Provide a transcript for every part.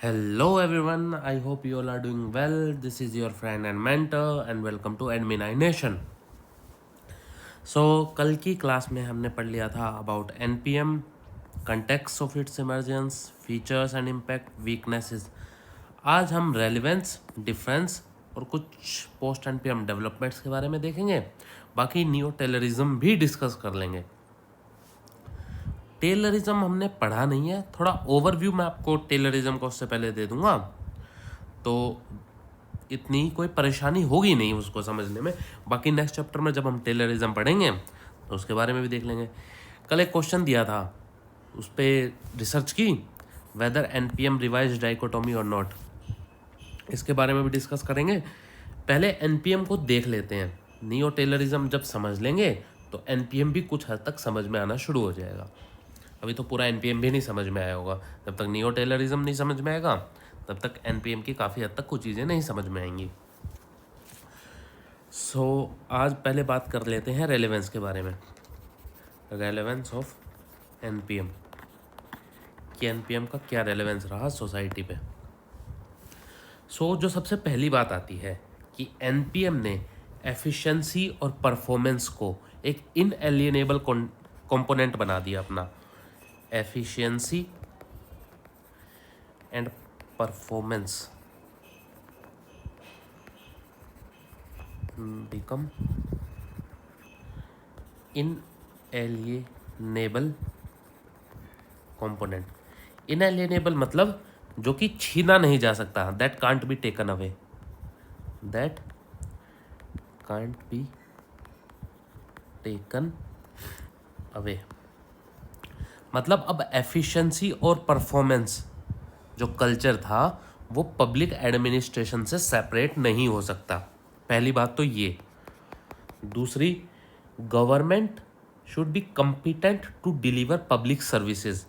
Hello everyone, I hope you all are doing well. This is your friend and mentor and welcome to Admin Nation. कल की class में हमने पढ़ लिया था about NPM, context of its emergence, features and impact, weaknesses. आज हम relevance, difference और कुछ पोस्ट NPM डेवलपमेंट्स के बारे में देखेंगे। बाकी नियो टेलरिज्म भी डिस्कस कर लेंगे। टेलरिज्म हमने पढ़ा नहीं है, थोड़ा ओवरव्यू मैं आपको टेलरिज्म का उससे पहले दे दूंगा, तो इतनी कोई परेशानी होगी नहीं उसको समझने में। बाकी नेक्स्ट चैप्टर में जब हम टेलरिज्म पढ़ेंगे तो उसके बारे में भी देख लेंगे। कल एक क्वेश्चन दिया था, उस पर रिसर्च की, वेदर NPM रिवाइज डाइकोटोमी और नॉट, इसके बारे में भी डिस्कस करेंगे। पहले NPM को देख लेते हैं। नियो टेलरिज्म जब समझ लेंगे तो NPM भी कुछ हद तक समझ में आना शुरू हो जाएगा। अभी तो पूरा NPM भी नहीं समझ में आया होगा। जब तक नियो टेलरिज्म नहीं समझ में आएगा तब तक NPM की काफ़ी हद तक कुछ चीज़ें नहीं समझ में आएंगी। आज पहले बात कर लेते हैं रेलेवेंस के बारे में। रेलेवेंस ऑफ NPM, कि NPM का क्या रेलेवेंस रहा सोसाइटी पे। जो सबसे पहली बात आती है कि NPM ने एफिशिएंसी और परफॉर्मेंस को एक इनएलिएनेबल कंपोनेंट बना दिया अपना। Efficiency and performance become inalienable component। inalienable मतलब जो कि छीना नहीं जा सकता, that can't be taken away, that can't be taken away। मतलब अब एफिशिएंसी और परफॉर्मेंस जो कल्चर था वो पब्लिक एडमिनिस्ट्रेशन से सेपरेट नहीं हो सकता। पहली बात तो ये। दूसरी, government should be competent to deliver public services,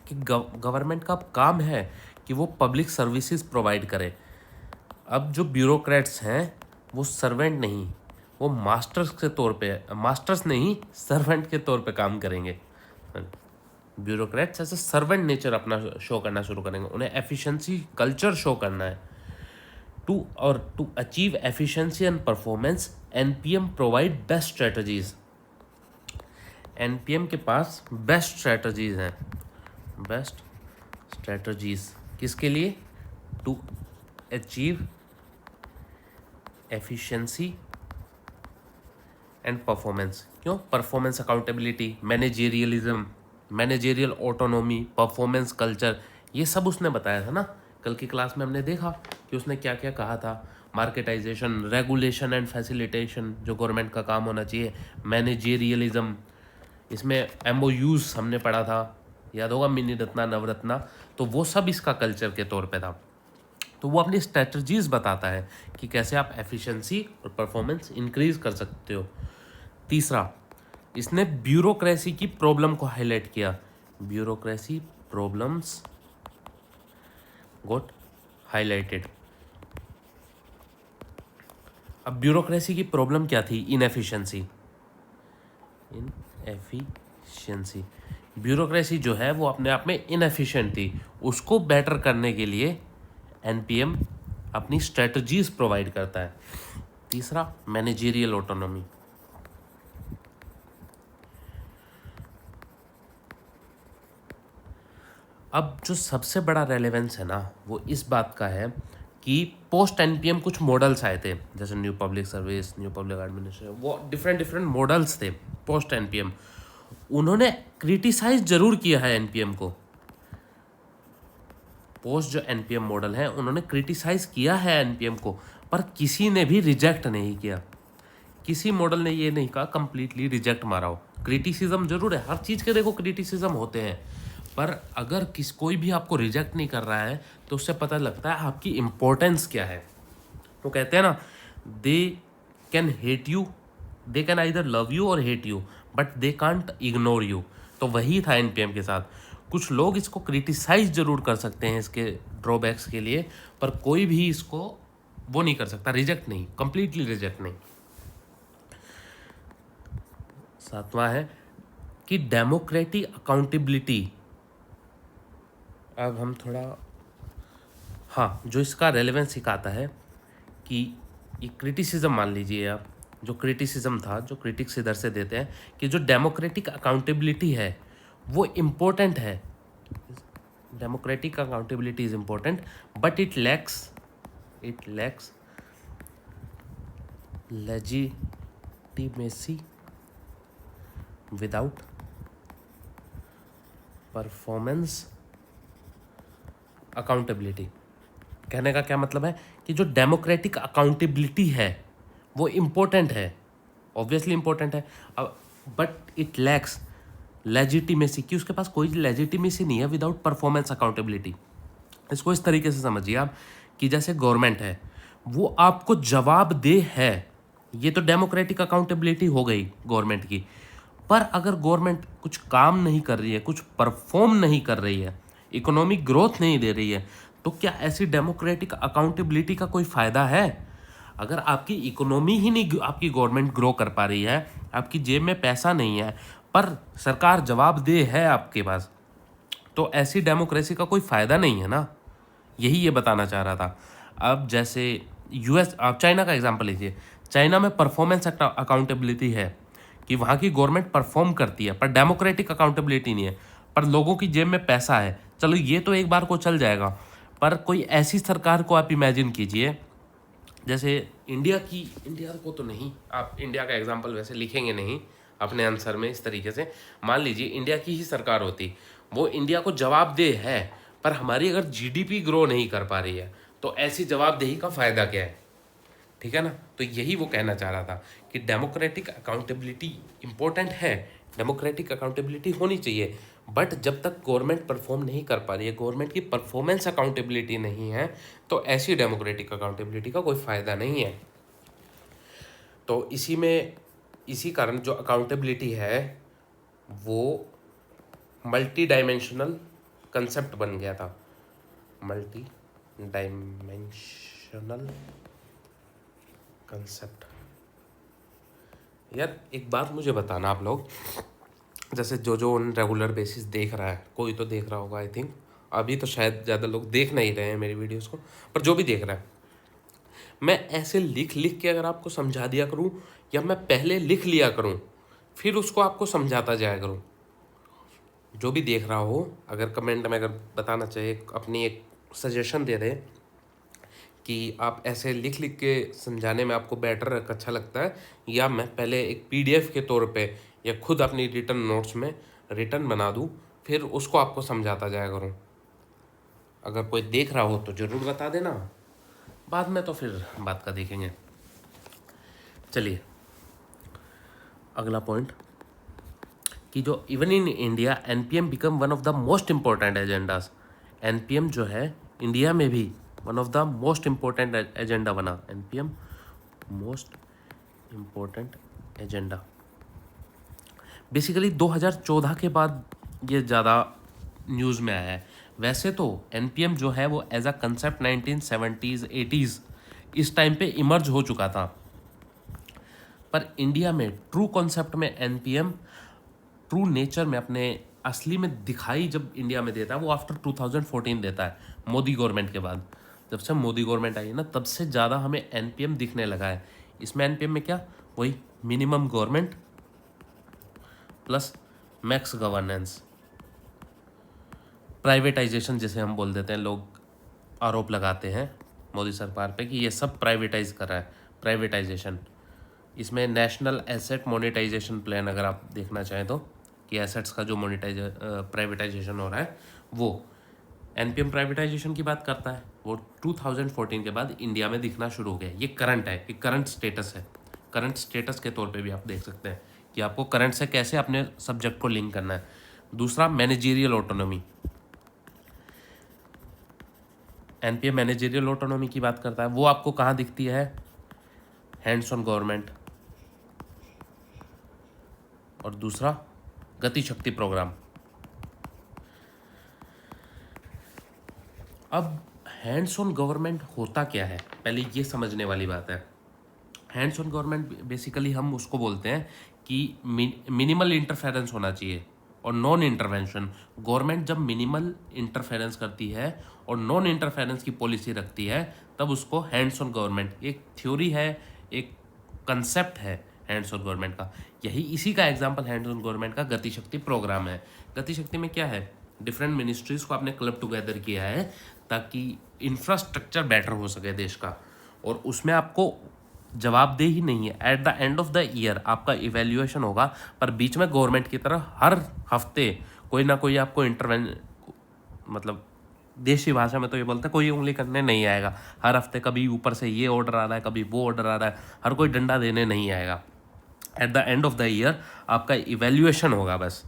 कि गवर्नमेंट का काम है कि वो पब्लिक सर्विसेज प्रोवाइड करे। अब जो ब्यूरोक्रेट्स हैं वो सर्वेंट नहीं, वो मास्टर्स नहीं सर्वेंट के तौर पे काम करेंगे। ब्यूरोक्रेट्स ऐसे सर्वेंट नेचर अपना शो करना शुरू करेंगे। उन्हें एफिशिएंसी कल्चर शो करना है। To achieve efficiency and performance NPM provide best strategies. NPM के पास बेस्ट स्ट्रेटजीज हैं। बेस्ट स्ट्रेटजीज किसके लिए? To achieve efficiency and performance. क्यों? Performance accountability, managerialism, managerial autonomy, performance culture, ये सब उसने बताया था ना। कल की क्लास में हमने देखा कि उसने क्या क्या कहा था। मार्केटाइजेशन, रेगुलेशन एंड फैसिलिटेशन जो गवर्नमेंट का काम होना चाहिए, मैनेजेरियलिज्म, इसमें MOUs हमने पढ़ा था, याद होगा, मिनी रत्ना, नवरत्ना, तो वो सब इसका कल्चर के तौर पे था। तो वो अपनी स्ट्रेटजीज बताता है कि कैसे आप एफिशिएंसी और परफॉर्मेंस इंक्रीज कर सकते हो। तीसरा, इसने ब्यूरोक्रेसी की प्रॉब्लम को हाईलाइट किया। ब्यूरोक्रेसी प्रॉब्लम्स गोट हाईलाइटेड। अब ब्यूरोक्रेसी की प्रॉब्लम क्या थी? इनएफिशिएंसी। ब्यूरोक्रेसी जो है वो अपने आप में इनएफिशिएंट थी। उसको बेटर करने के लिए NPM अपनी स्ट्रेटजीज प्रोवाइड करता है। तीसरा, मैनेजेरियल ऑटोनॉमी। अब जो सबसे बड़ा रेलेवेंस है ना वो इस बात का है कि पोस्ट NPM कुछ मॉडल्स आए थे, जैसे new public service, new public administration, वो डिफरेंट मॉडल्स थे पोस्ट NPM। उन्होंने क्रिटिसाइज जरूर किया है NPM को। पोस्ट जो NPM मॉडल है उन्होंने क्रिटिसाइज किया है NPM को, पर किसी ने भी रिजेक्ट नहीं किया। किसी मॉडल ने ये नहीं कहा कंप्लीटली रिजेक्ट मारा हो। क्रिटिसिज्म जरूर है, हर चीज़ के देखो क्रिटिसिज्म होते हैं, पर अगर कोई भी आपको रिजेक्ट नहीं कर रहा है तो उससे पता लगता है आपकी इम्पोर्टेंस क्या है। तो कहते हैं ना, they can hate you, they can either love you और hate you, but they can't ignore you. तो वही था NPM के साथ। कुछ लोग इसको क्रिटिसाइज जरूर कर सकते हैं इसके ड्रॉबैक्स के लिए, पर कोई भी इसको वो नहीं कर सकता, रिजेक्ट नहीं, कंप्लीटली रिजेक्ट नहीं। सातवां है कि डेमोक्रेटिक अकाउंटेबिलिटी। अब हम थोड़ा हाँ, जो इसका रेलेवेंस सिखाता है कि ये क्रिटिसिज्म मान लीजिए आप, जो क्रिटिसिज्म था, जो क्रिटिक्स इधर से देते हैं कि जो डेमोक्रेटिक अकाउंटेबिलिटी है वो इम्पोर्टेंट है, democratic accountability is important, but it lacks legitimacy without performance accountability. कहने का क्या मतलब है कि जो डेमोक्रेटिक अकाउंटेबिलिटी है वो इम्पोर्टेंट है, ऑब्वियसली इम्पोर्टेंट है, अब बट इट लैक्स लेजिटिमेसी, कि उसके पास कोई लेजिटिमेसी नहीं है विदाउट परफॉर्मेंस अकाउंटेबिलिटी। इसको इस तरीके से समझिए आप कि जैसे गवर्नमेंट है वो आपको जवाबदेह है, ये तो डेमोक्रेटिक अकाउंटेबिलिटी हो गई गवर्नमेंट की, पर अगर गवर्नमेंट कुछ काम नहीं कर रही है, कुछ परफॉर्म नहीं कर रही है, इकोनॉमिक ग्रोथ नहीं दे रही है, तो क्या ऐसी डेमोक्रेटिक अकाउंटेबिलिटी का कोई फ़ायदा है? अगर आपकी इकोनॉमी ही नहीं, आपकी गवर्नमेंट ग्रो कर पा रही है, आपकी जेब में पैसा नहीं है, पर सरकार जवाबदेह है आपके पास, तो ऐसी डेमोक्रेसी का कोई फ़ायदा नहीं है ना। यही ये बताना चाह रहा था। अब जैसे यूएस, आप चाइना का एग्जांपल लीजिए, चाइना में परफॉर्मेंस अकाउंटेबिलिटी है कि वहाँ की गवर्नमेंट परफॉर्म करती है, पर डेमोक्रेटिक अकाउंटेबिलिटी नहीं है, पर लोगों की जेब में पैसा है। चलो ये तो एक बार को चल जाएगा, पर कोई ऐसी सरकार को आप इमेजिन कीजिए, जैसे इंडिया को तो नहीं, आप इंडिया का एग्जांपल वैसे लिखेंगे नहीं अपने आंसर में इस तरीके से, मान लीजिए इंडिया की ही सरकार होती, वो इंडिया को जवाबदेह है, पर हमारी अगर जीडीपी ग्रो नहीं कर पा रही है, तो ऐसी जवाबदेही का फ़ायदा क्या है? ठीक है ना। तो यही वो कहना चाह रहा था कि डेमोक्रेटिक अकाउंटेबिलिटी इंपॉर्टेंट है, डेमोक्रेटिक अकाउंटेबिलिटी होनी चाहिए, बट जब तक गवर्नमेंट परफॉर्म नहीं कर पा रही है, गवर्नमेंट की परफॉर्मेंस अकाउंटेबिलिटी नहीं है, तो ऐसी डेमोक्रेटिक अकाउंटेबिलिटी का कोई फ़ायदा नहीं है। तो इसी कारण जो अकाउंटेबिलिटी है वो मल्टी डायमेंशनल कंसेप्ट बन गया था, मल्टी डायमेंशनल कंसेप्ट। यार एक बात मुझे बताना आप लोग, जैसे जो ऑन रेगुलर बेसिस देख रहा है, कोई तो देख रहा होगा आई थिंक, अभी तो शायद ज़्यादा लोग देख नहीं रहे हैं मेरी वीडियोस को, पर जो भी देख रहा है, मैं ऐसे लिख लिख के अगर आपको समझा दिया करूं, या मैं पहले लिख लिया करूं फिर उसको आपको समझाता जाया करूं, जो भी देख रहा हो अगर कमेंट में अगर बताना चाहिए, अपनी एक सजेशन दे दे कि आप ऐसे लिख लिख के समझाने में आपको बेटर अच्छा लगता है, या मैं पहले एक पीडीएफ के तौर पे या खुद अपनी रिटन नोट्स में रिटन बना दूं, फिर उसको आपको समझाता जाया करूं। अगर कोई देख रहा हो तो ज़रूर बता देना, बाद में तो फिर बात का देखेंगे। चलिए अगला पॉइंट, कि जो even in India NPM become one of the most important agendas. NPM जो है इंडिया में भी one of the most important agenda बना, NPM most important agenda. Basically 2014 के बाद ये ज़्यादा न्यूज़ में आया है। वैसे तो एनपीएम जो है वो as a concept 1970s 80s इस टाइम पे इमर्ज हो चुका था, पर इंडिया में ट्रू कॉन्सेप्ट में एनपीएम ट्रू नेचर में अपने असली में दिखाई जब इंडिया में देता है वो आफ्टर 2014 देता है, मोदी गवर्नमेंट के बाद। जब से मोदी गवर्नमेंट आई है ना, तब से ज़्यादा हमें एनपीएम दिखने लगा है। इसमें एनपीएम में क्या, वही minimum government plus max governance, privatisation जिसे हम बोल देते हैं, लोग आरोप लगाते हैं मोदी सरकार पे कि ये सब प्राइवेटाइज कर रहा है, प्राइवेटाइजेशन। इसमें नेशनल एसेट मोनेटाइजेशन प्लान अगर आप देखना चाहें तो, कि एसेट्स का जो प्राइवेटाइजेशन हो रहा है वो एनपीएम प्राइवेटाइजेशन की बात करता है। वो 2014 के बाद इंडिया में दिखना शुरू हो गया। ये करंट है, ये करंट स्टेटस है, करंट स्टेटस के तौर पे भी आप देख सकते हैं कि आपको करंट से कैसे अपने सब्जेक्ट को लिंक करना है। दूसरा managerial autonomy, NPM managerial autonomy की बात करता है। वो आपको कहाँ दिखती है, हैंड्स ऑन गवर्नमेंट, और दूसरा गति शक्ति प्रोग्राम। अब हैंड्स ऑन गवर्नमेंट होता क्या है, पहले ये समझने वाली बात है। हैंड्स ऑन गवर्नमेंट बेसिकली हम उसको बोलते हैं कि मिनिमल इंटरफेरेंस होना चाहिए, और नॉन इंटरवेंशन। गवर्नमेंट जब मिनिमल इंटरफेरेंस करती है और नॉन इंटरफेरेंस की पॉलिसी रखती है तब उसको हैंड्स ऑन गवर्नमेंट, एक थ्योरी है, एक कंसेप्ट है हैंड्स ऑन गवर्नमेंट का। यही इसी का एग्जांपल हैंड्स ऑन गवर्नमेंट का गति शक्ति प्रोग्राम है। गति शक्ति में क्या है, डिफरेंट मिनिस्ट्रीज को आपने क्लब टुगेदर किया है ताकि इंफ्रास्ट्रक्चर बेटर हो सके देश का, और उसमें आपको जवाबदेही नहीं है। Eight the end of the year आपका इवेल्युएशन होगा, पर बीच में गवर्नमेंट की तरह हर हफ्ते कोई ना कोई आपको मतलब देशी भाषा में तो ये बोलते हैं कोई उंगली करने नहीं आएगा। हर हफ्ते कभी ऊपर से ये ऑर्डर आ रहा है, कभी वो ऑर्डर आ रहा है, हर कोई डंडा देने नहीं आएगा। Eight the end of the year आपका इवेल्युएशन होगा बस।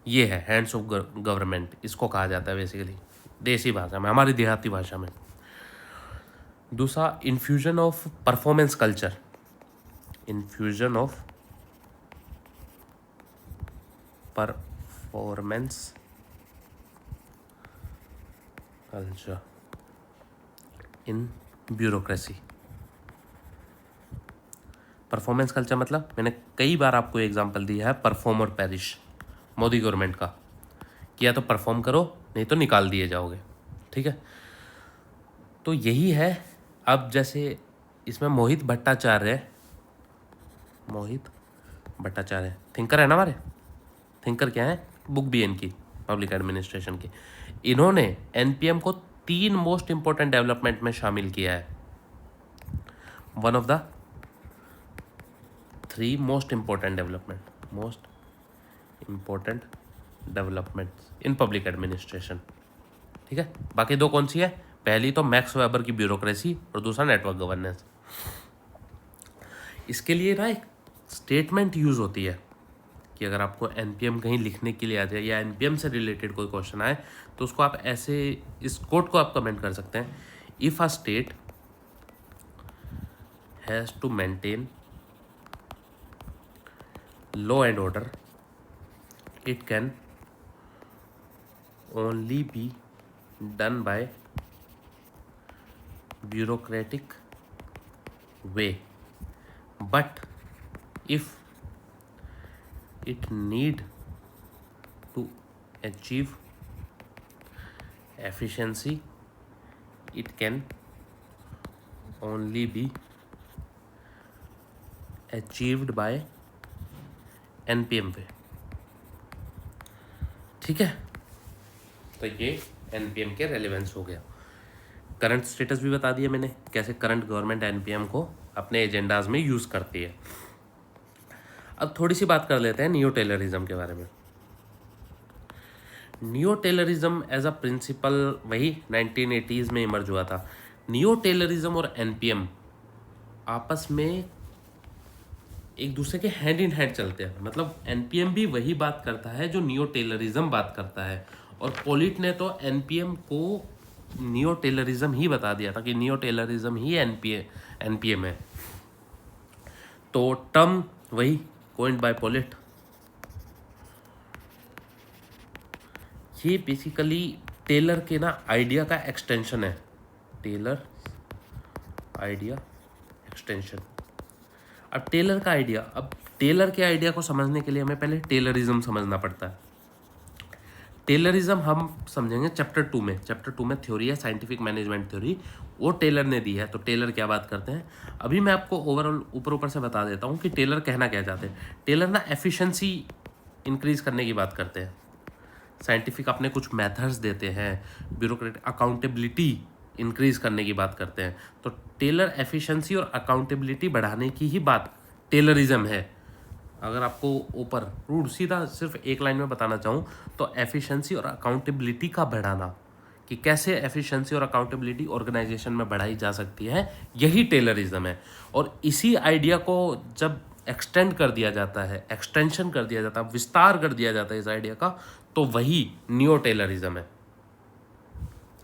ये है हैंड्स ऑफ गवर्नमेंट, इसको कहा जाता है बेसिकली देसी भाषा में, हमारी देहाती भाषा में। दूसरा, infusion of performance culture. Infusion of performance culture in bureaucracy. Performance culture मतलब मैंने कई बार आपको एग्जांपल दिया है, परफॉर्म और पेरिश, मोदी गवर्नमेंट का, कि या तो परफॉर्म करो नहीं तो निकाल दिए जाओगे। ठीक है, तो यही है। अब जैसे इसमें मोहित भट्टाचार्य थिंकर है ना हमारे। थिंकर क्या है, बुक भी इनकी पब्लिक एडमिनिस्ट्रेशन की। इन्होंने एनपीएम को 3 मोस्ट इंपॉर्टेंट डेवलपमेंट में शामिल किया है। One of the 3 most important development in public administration. ठीक है, बाकी 2 कौन सी है, पहली तो मैक्स वेबर की ब्यूरोक्रेसी और दूसरा नेटवर्क गवर्नेंस। इसके लिए ना एक स्टेटमेंट यूज होती है कि अगर आपको एनपीएम कहीं लिखने के लिए आ जाए या एनपीएम से रिलेटेड कोई क्वेश्चन आए तो उसको आप ऐसे, इस कोड को आप कमेंट कर सकते हैं, if a state has to maintain law and order it can only be done by bureaucratic way, but if it need to achieve efficiency it can only be achieved by NPM way। ठीक है, तो ये NPM के relevance हो गया। Current status भी बता दिया मैंने, कैसे करंट गवर्नमेंट एनपीएम को अपने एजेंडाज में यूज़ करती है। अब थोड़ी सी बात कर लेते हैं नियो टेलरिज्म के बारे में। Neo Taylorism as a principle वही 1980s में इमर्ज हुआ था। नियो टेलरिज्म और एनपीएम आपस में एक दूसरे के हैंड इन हैंड चलते हैं। मतलब एनपीएम भी वही बात करता है जो नियो टेलरिज्म बात करता है, और पोलिट ने तो एनपीएम को नियो टेलरिज्म ही बता दिया था कि नियो टेलरिज्म ही एनपीएम है। तो टर्म वही कोइंड बाय पोलिट। ये बेसिकली टेलर के ना आइडिया का एक्सटेंशन है, टेलर आइडिया एक्सटेंशन। अब टेलर का आइडिया, अब टेलर के आइडिया को समझने के लिए हमें पहले टेलरिज्म समझना पड़ता है। टेलरिज्म हम समझेंगे चैप्टर 2 में। चैप्टर 2 में थ्योरी है साइंटिफिक मैनेजमेंट थ्योरी, वो टेलर ने दी है। तो टेलर क्या बात करते हैं, अभी मैं आपको ओवरऑल ऊपर से बता देता हूँ कि टेलर कहना क्या चाहते हैं। टेलर ना एफिशिएंसी इंक्रीज करने की बात करते हैं, साइंटिफिक अपने कुछ मेथड्स देते हैं, ब्यूरोक्रेटिक अकाउंटेबिलिटी इंक्रीज करने की बात करते हैं। तो टेलर एफिशिएंसी और अकाउंटेबिलिटी बढ़ाने की ही बात टेलरिज्म है। अगर आपको ऊपर रूट सीधा सिर्फ एक लाइन में बताना चाहूँ तो एफिशिएंसी और अकाउंटेबिलिटी का बढ़ाना, कि कैसे एफिशिएंसी और अकाउंटेबिलिटी ऑर्गेनाइजेशन में बढ़ाई जा सकती है, यही टेलरिज्म है। और इसी आइडिया को जब एक्सटेंड कर दिया जाता है, एक्सटेंशन कर दिया जाता है, विस्तार कर दिया जाता है इस आइडिया का, तो वही नियो टेलरिज्म है।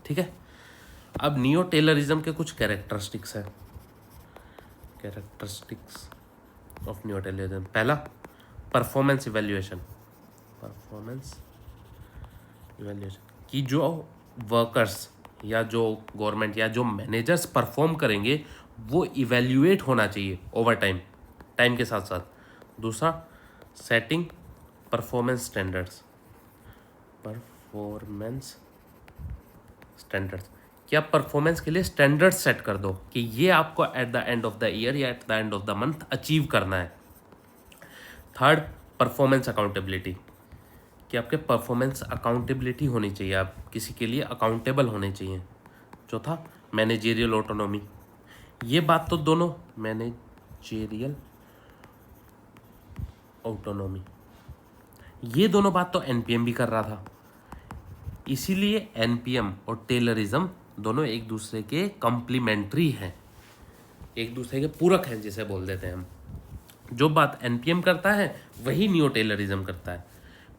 ठीक है, अब नियो टेलरिज्म के कुछ कैरेक्टरिस्टिक्स हैं, कैरेक्टरिस्टिक्स ऑफ नियो टेलरिज्म। पहला, परफॉर्मेंस इवैल्यूएशन। कि जो वर्कर्स या जो गवर्नमेंट या जो मैनेजर्स परफॉर्म करेंगे वो इवैल्यूएट होना चाहिए ओवर टाइम के साथ साथ। दूसरा, setting performance standards. Performance standards, कि आप परफॉर्मेंस के लिए स्टैंडर्ड्स सेट कर दो कि ये आपको at the end of the year या at the end of the month achieve करना है। थर्ड, परफॉर्मेंस अकाउंटेबिलिटी, कि आपके परफॉर्मेंस अकाउंटेबिलिटी होनी चाहिए, आप किसी के लिए अकाउंटेबल होने चाहिए। चौथा, मैनेजेरियल ऑटोनॉमी, ये बात तो दोनों, मैनेजेरियल ऑटोनॉमी, ये दोनों बात तो एनपीएम भी कर रहा था, इसीलिए एनपीएम और टेलरिज्म दोनों एक दूसरे के कॉम्प्लीमेंट्री हैं, एक दूसरे के पूरक हैं जिसे बोल देते हैं हम। जो बात एनपीएम करता है वही नियो टेलरिज्म करता है,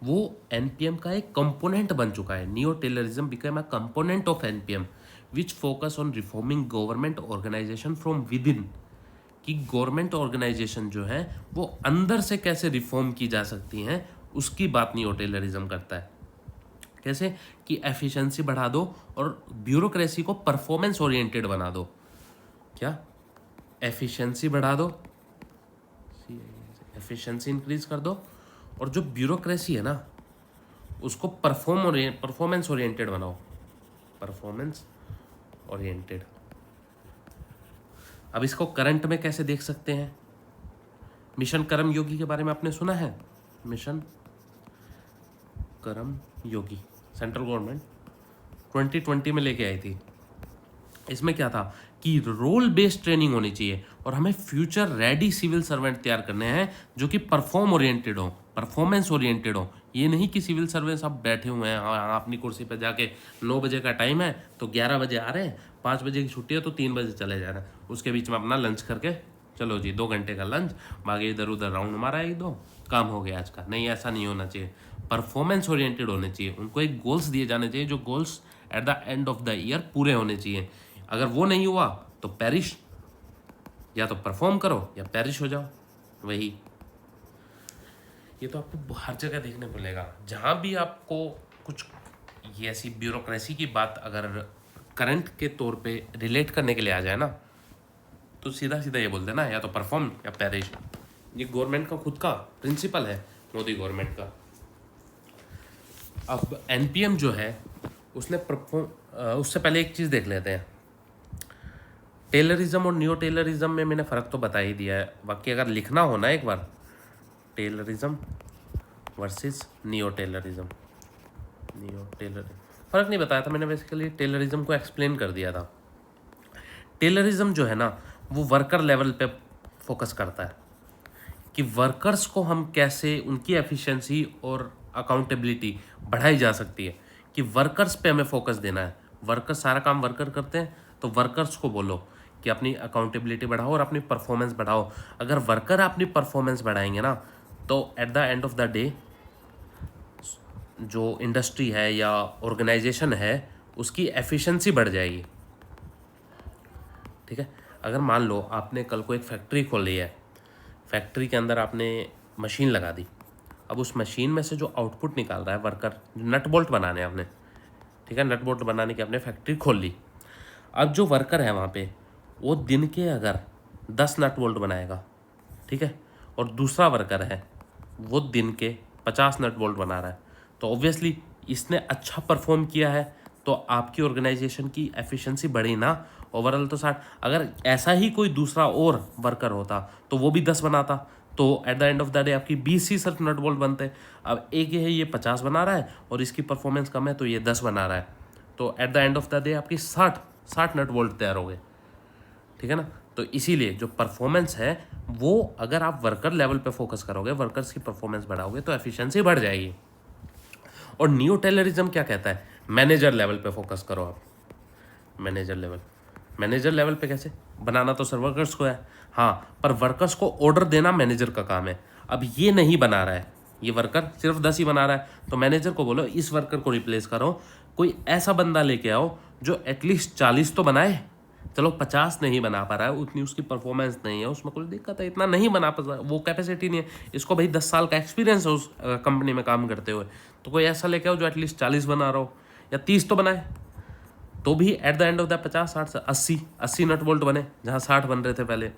वो एनपीएम का एक कंपोनेंट बन चुका है। Neo Taylorism become a component of NPM which focus on reforming government organisation from within, कि गवर्नमेंट ऑर्गेनाइजेशन जो है वो अंदर से कैसे रिफॉर्म की जा सकती हैं, उसकी बात नियो टेलरिज्म करता है। कैसे कि एफिशिएंसी बढ़ा दो और ब्यूरोक्रेसी को परफॉर्मेंस ओरिएंटेड बना दो। क्या? एफिशिएंसी बढ़ा दो, एफिशिएंसी इंक्रीज कर दो, और जो ब्यूरोक्रेसी है ना उसको परफॉर्मेंस ओरिएंटेड बनाओ, परफॉर्मेंस ओरिएंटेड। अब इसको करंट में कैसे देख सकते हैं? मिशन कर्म योगी के बारे में आपने सुना है? मिशन कर्म योगी सेंट्रल गवर्नमेंट 2020 में लेके आई थी। इसमें क्या था कि रोल बेस्ड ट्रेनिंग होनी चाहिए और हमें फ्यूचर रेडी सिविल सर्वेंट तैयार करने हैं जो कि परफॉर्म ओरिएंटेड हो, परफॉर्मेंस ओरिएंटेड हो। ये नहीं कि सिविल सर्वेंट्स आप बैठे हुए हैं, हाँ अपनी कुर्सी पर जाके 9 बजे का टाइम है तो 11 बजे आ रहे हैं, 5 बजे की छुट्टी है तो 3 बजे चले जा रहे हैं, उसके बीच में अपना लंच करके चलो जी 2 घंटे का लंच, बाकी इधर उधर राउंड मारा एक दो, काम हो गया आज का। नहीं, ऐसा नहीं होना चाहिए, परफॉर्मेंस ओरिएंटेड होने चाहिए। उनको एक गोल्स दिए जाने चाहिए, जो goals eight the end of the year पूरे होने चाहिए। अगर वो नहीं हुआ तो पेरिश, या तो परफॉर्म करो या पेरिश हो जाओ। वही, ये तो आपको हर जगह देखने को मिलेगा, जहाँ भी आपको कुछ ये ऐसी ब्यूरोक्रेसी की बात अगर करंट के तौर पे रिलेट करने के लिए आ जाए ना, तो सीधा सीधा ये बोल देना या तो परफॉर्म या पेरिश। ये गवर्नमेंट का खुद का प्रिंसिपल है, मोदी गवर्नमेंट का। अब एनपीएम जो है उसने उससे पहले एक चीज़ देख लेते हैं। टेलरिज्म और नियो टेलरिज्म में मैंने फ़र्क तो बता ही दिया है, बाकी अगर लिखना हो ना एक बार, टेलरिज्म वर्सेस नियो टेलरिज्म, फ़र्क नहीं बताया था मैंने, बेसिकली टेलरिज्म को एक्सप्लेन कर दिया था। टेलरिज्म जो है ना वो वर्कर लेवल पे फोकस करता है कि वर्कर्स को हम कैसे उनकी एफिशिएंसी और अकाउंटेबिलिटी बढ़ाई जा सकती है, कि वर्कर्स पे हमें फोकस देना है। वर्कर्स सारा काम वर्कर करते हैं, तो वर्कर्स को बोलो कि अपनी अकाउंटेबिलिटी बढ़ाओ और अपनी परफॉर्मेंस बढ़ाओ। अगर वर्कर अपनी परफॉर्मेंस बढ़ाएंगे ना तो eight the end of the day जो इंडस्ट्री है या ऑर्गेनाइजेशन है उसकी एफिशिएंसी बढ़ जाएगी। ठीक है, अगर मान लो आपने कल को एक फैक्ट्री खोली है, फैक्ट्री के अंदर आपने मशीन लगा दी, अब उस मशीन में से जो आउटपुट निकाल रहा है वर्कर, नट बोल्ट बनाने आपने, ठीक है, नट बोल्ट बनाने की आपने फैक्ट्री खोल ली। अब जो वर्कर है वहाँ पे वो दिन के अगर 10 नट बोल्ट बनाएगा, ठीक है, और दूसरा वर्कर है वो दिन के 50 नट बोल्ट बना रहा है, तो ऑब्वियसली इसने अच्छा परफॉर्म किया है तो आपकी ऑर्गेनाइजेशन की एफिशिएंसी बढ़ी ना, ओवरऑल तो 60। अगर ऐसा ही कोई दूसरा और वर्कर होता तो वो भी 10 बनाता, तो eight the end of the day आपकी 20 ही सिर्फ नट बोल्ट बनते। अब एक ये है ये 50 बना रहा है और इसकी परफॉर्मेंस कम है तो ये 10 बना रहा है, तो eight the end of the day आपकी 60 नट बोल्ट तैयार हो गए। ठीक है ना, तो इसीलिए जो परफॉर्मेंस है वो अगर आप वर्कर लेवल पे फोकस करोगे, वर्कर्स की परफॉर्मेंस बढ़ाओगे तो एफिशिएंसी बढ़ जाएगी। और न्यू टेलरिज्म क्या कहता है, मैनेजर लेवल पे फोकस करो आप। मैनेजर लेवल पे कैसे बनाना, तो सर वर्कर्स को है, हाँ, पर वर्कर्स को ऑर्डर देना मैनेजर का काम है। अब ये नहीं बना रहा है, ये वर्कर सिर्फ 10 ही बना रहा है, तो मैनेजर को बोलो इस वर्कर को रिप्लेस करो, कोई ऐसा बंदा लेके आओ जो एटलीस्ट 40 तो बनाए। चलो 50 नहीं बना पा रहा है, उतनी उसकी परफॉर्मेंस नहीं है, उसमें कोई दिक्कत है, इतना नहीं बना पा रहा, वो कैपेसिटी नहीं है, इसको भाई 10 साल का एक्सपीरियंस है उस कंपनी में काम करते हुए, तो कोई ऐसा लेके आओ जो एटलीस्ट 40 बना रहा हो या 30 तो बनाए, तो भी at the end of the 50, 60, 80 nut bolt बने जहाँ 60 बन रहे थे पहले।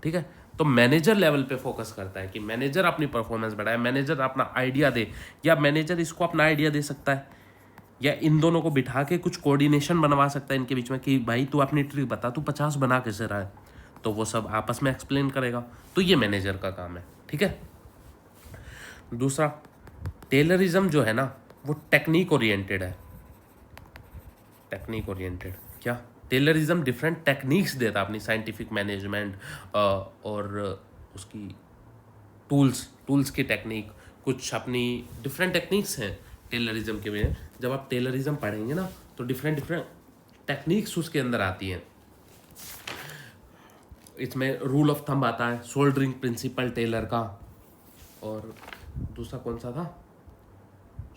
ठीक है, तो मैनेजर लेवल पे फोकस करता है कि मैनेजर अपनी परफॉर्मेंस बढ़ाए, मैनेजर अपना आइडिया दे, या मैनेजर इसको अपना आइडिया दे सकता है, या इन दोनों को बिठा के कुछ कोऑर्डिनेशन बनवा सकता है इनके बीच में कि भाई तू अपनी ट्रिक बता, तू 50 बना कैसे रहा है, तो वो सब आपस में एक्सप्लेन करेगा। तो ये मैनेजर का काम है, ठीक है। दूसरा, टेलरिज्म जो है ना वो टेक्निक ओरिएंटेड है। टेक्निक ओरिएंटेड क्या, टेलरिज्म डिफरेंट टेक्निक्स देता है अपनी साइंटिफिक मैनेजमेंट और उसकी टूल्स की टेक्निक, कुछ अपनी डिफरेंट टेक्निक्स हैं टेलरिज्म के में। जब आप टेलरिज्म पढ़ेंगे ना तो डिफरेंट डिफरेंट टेक्निक्स उसके अंदर आती हैं। इसमें रूल ऑफ थंब आता है, सोल्डरिंग प्रिंसिपल टेलर का, और दूसरा कौन सा था,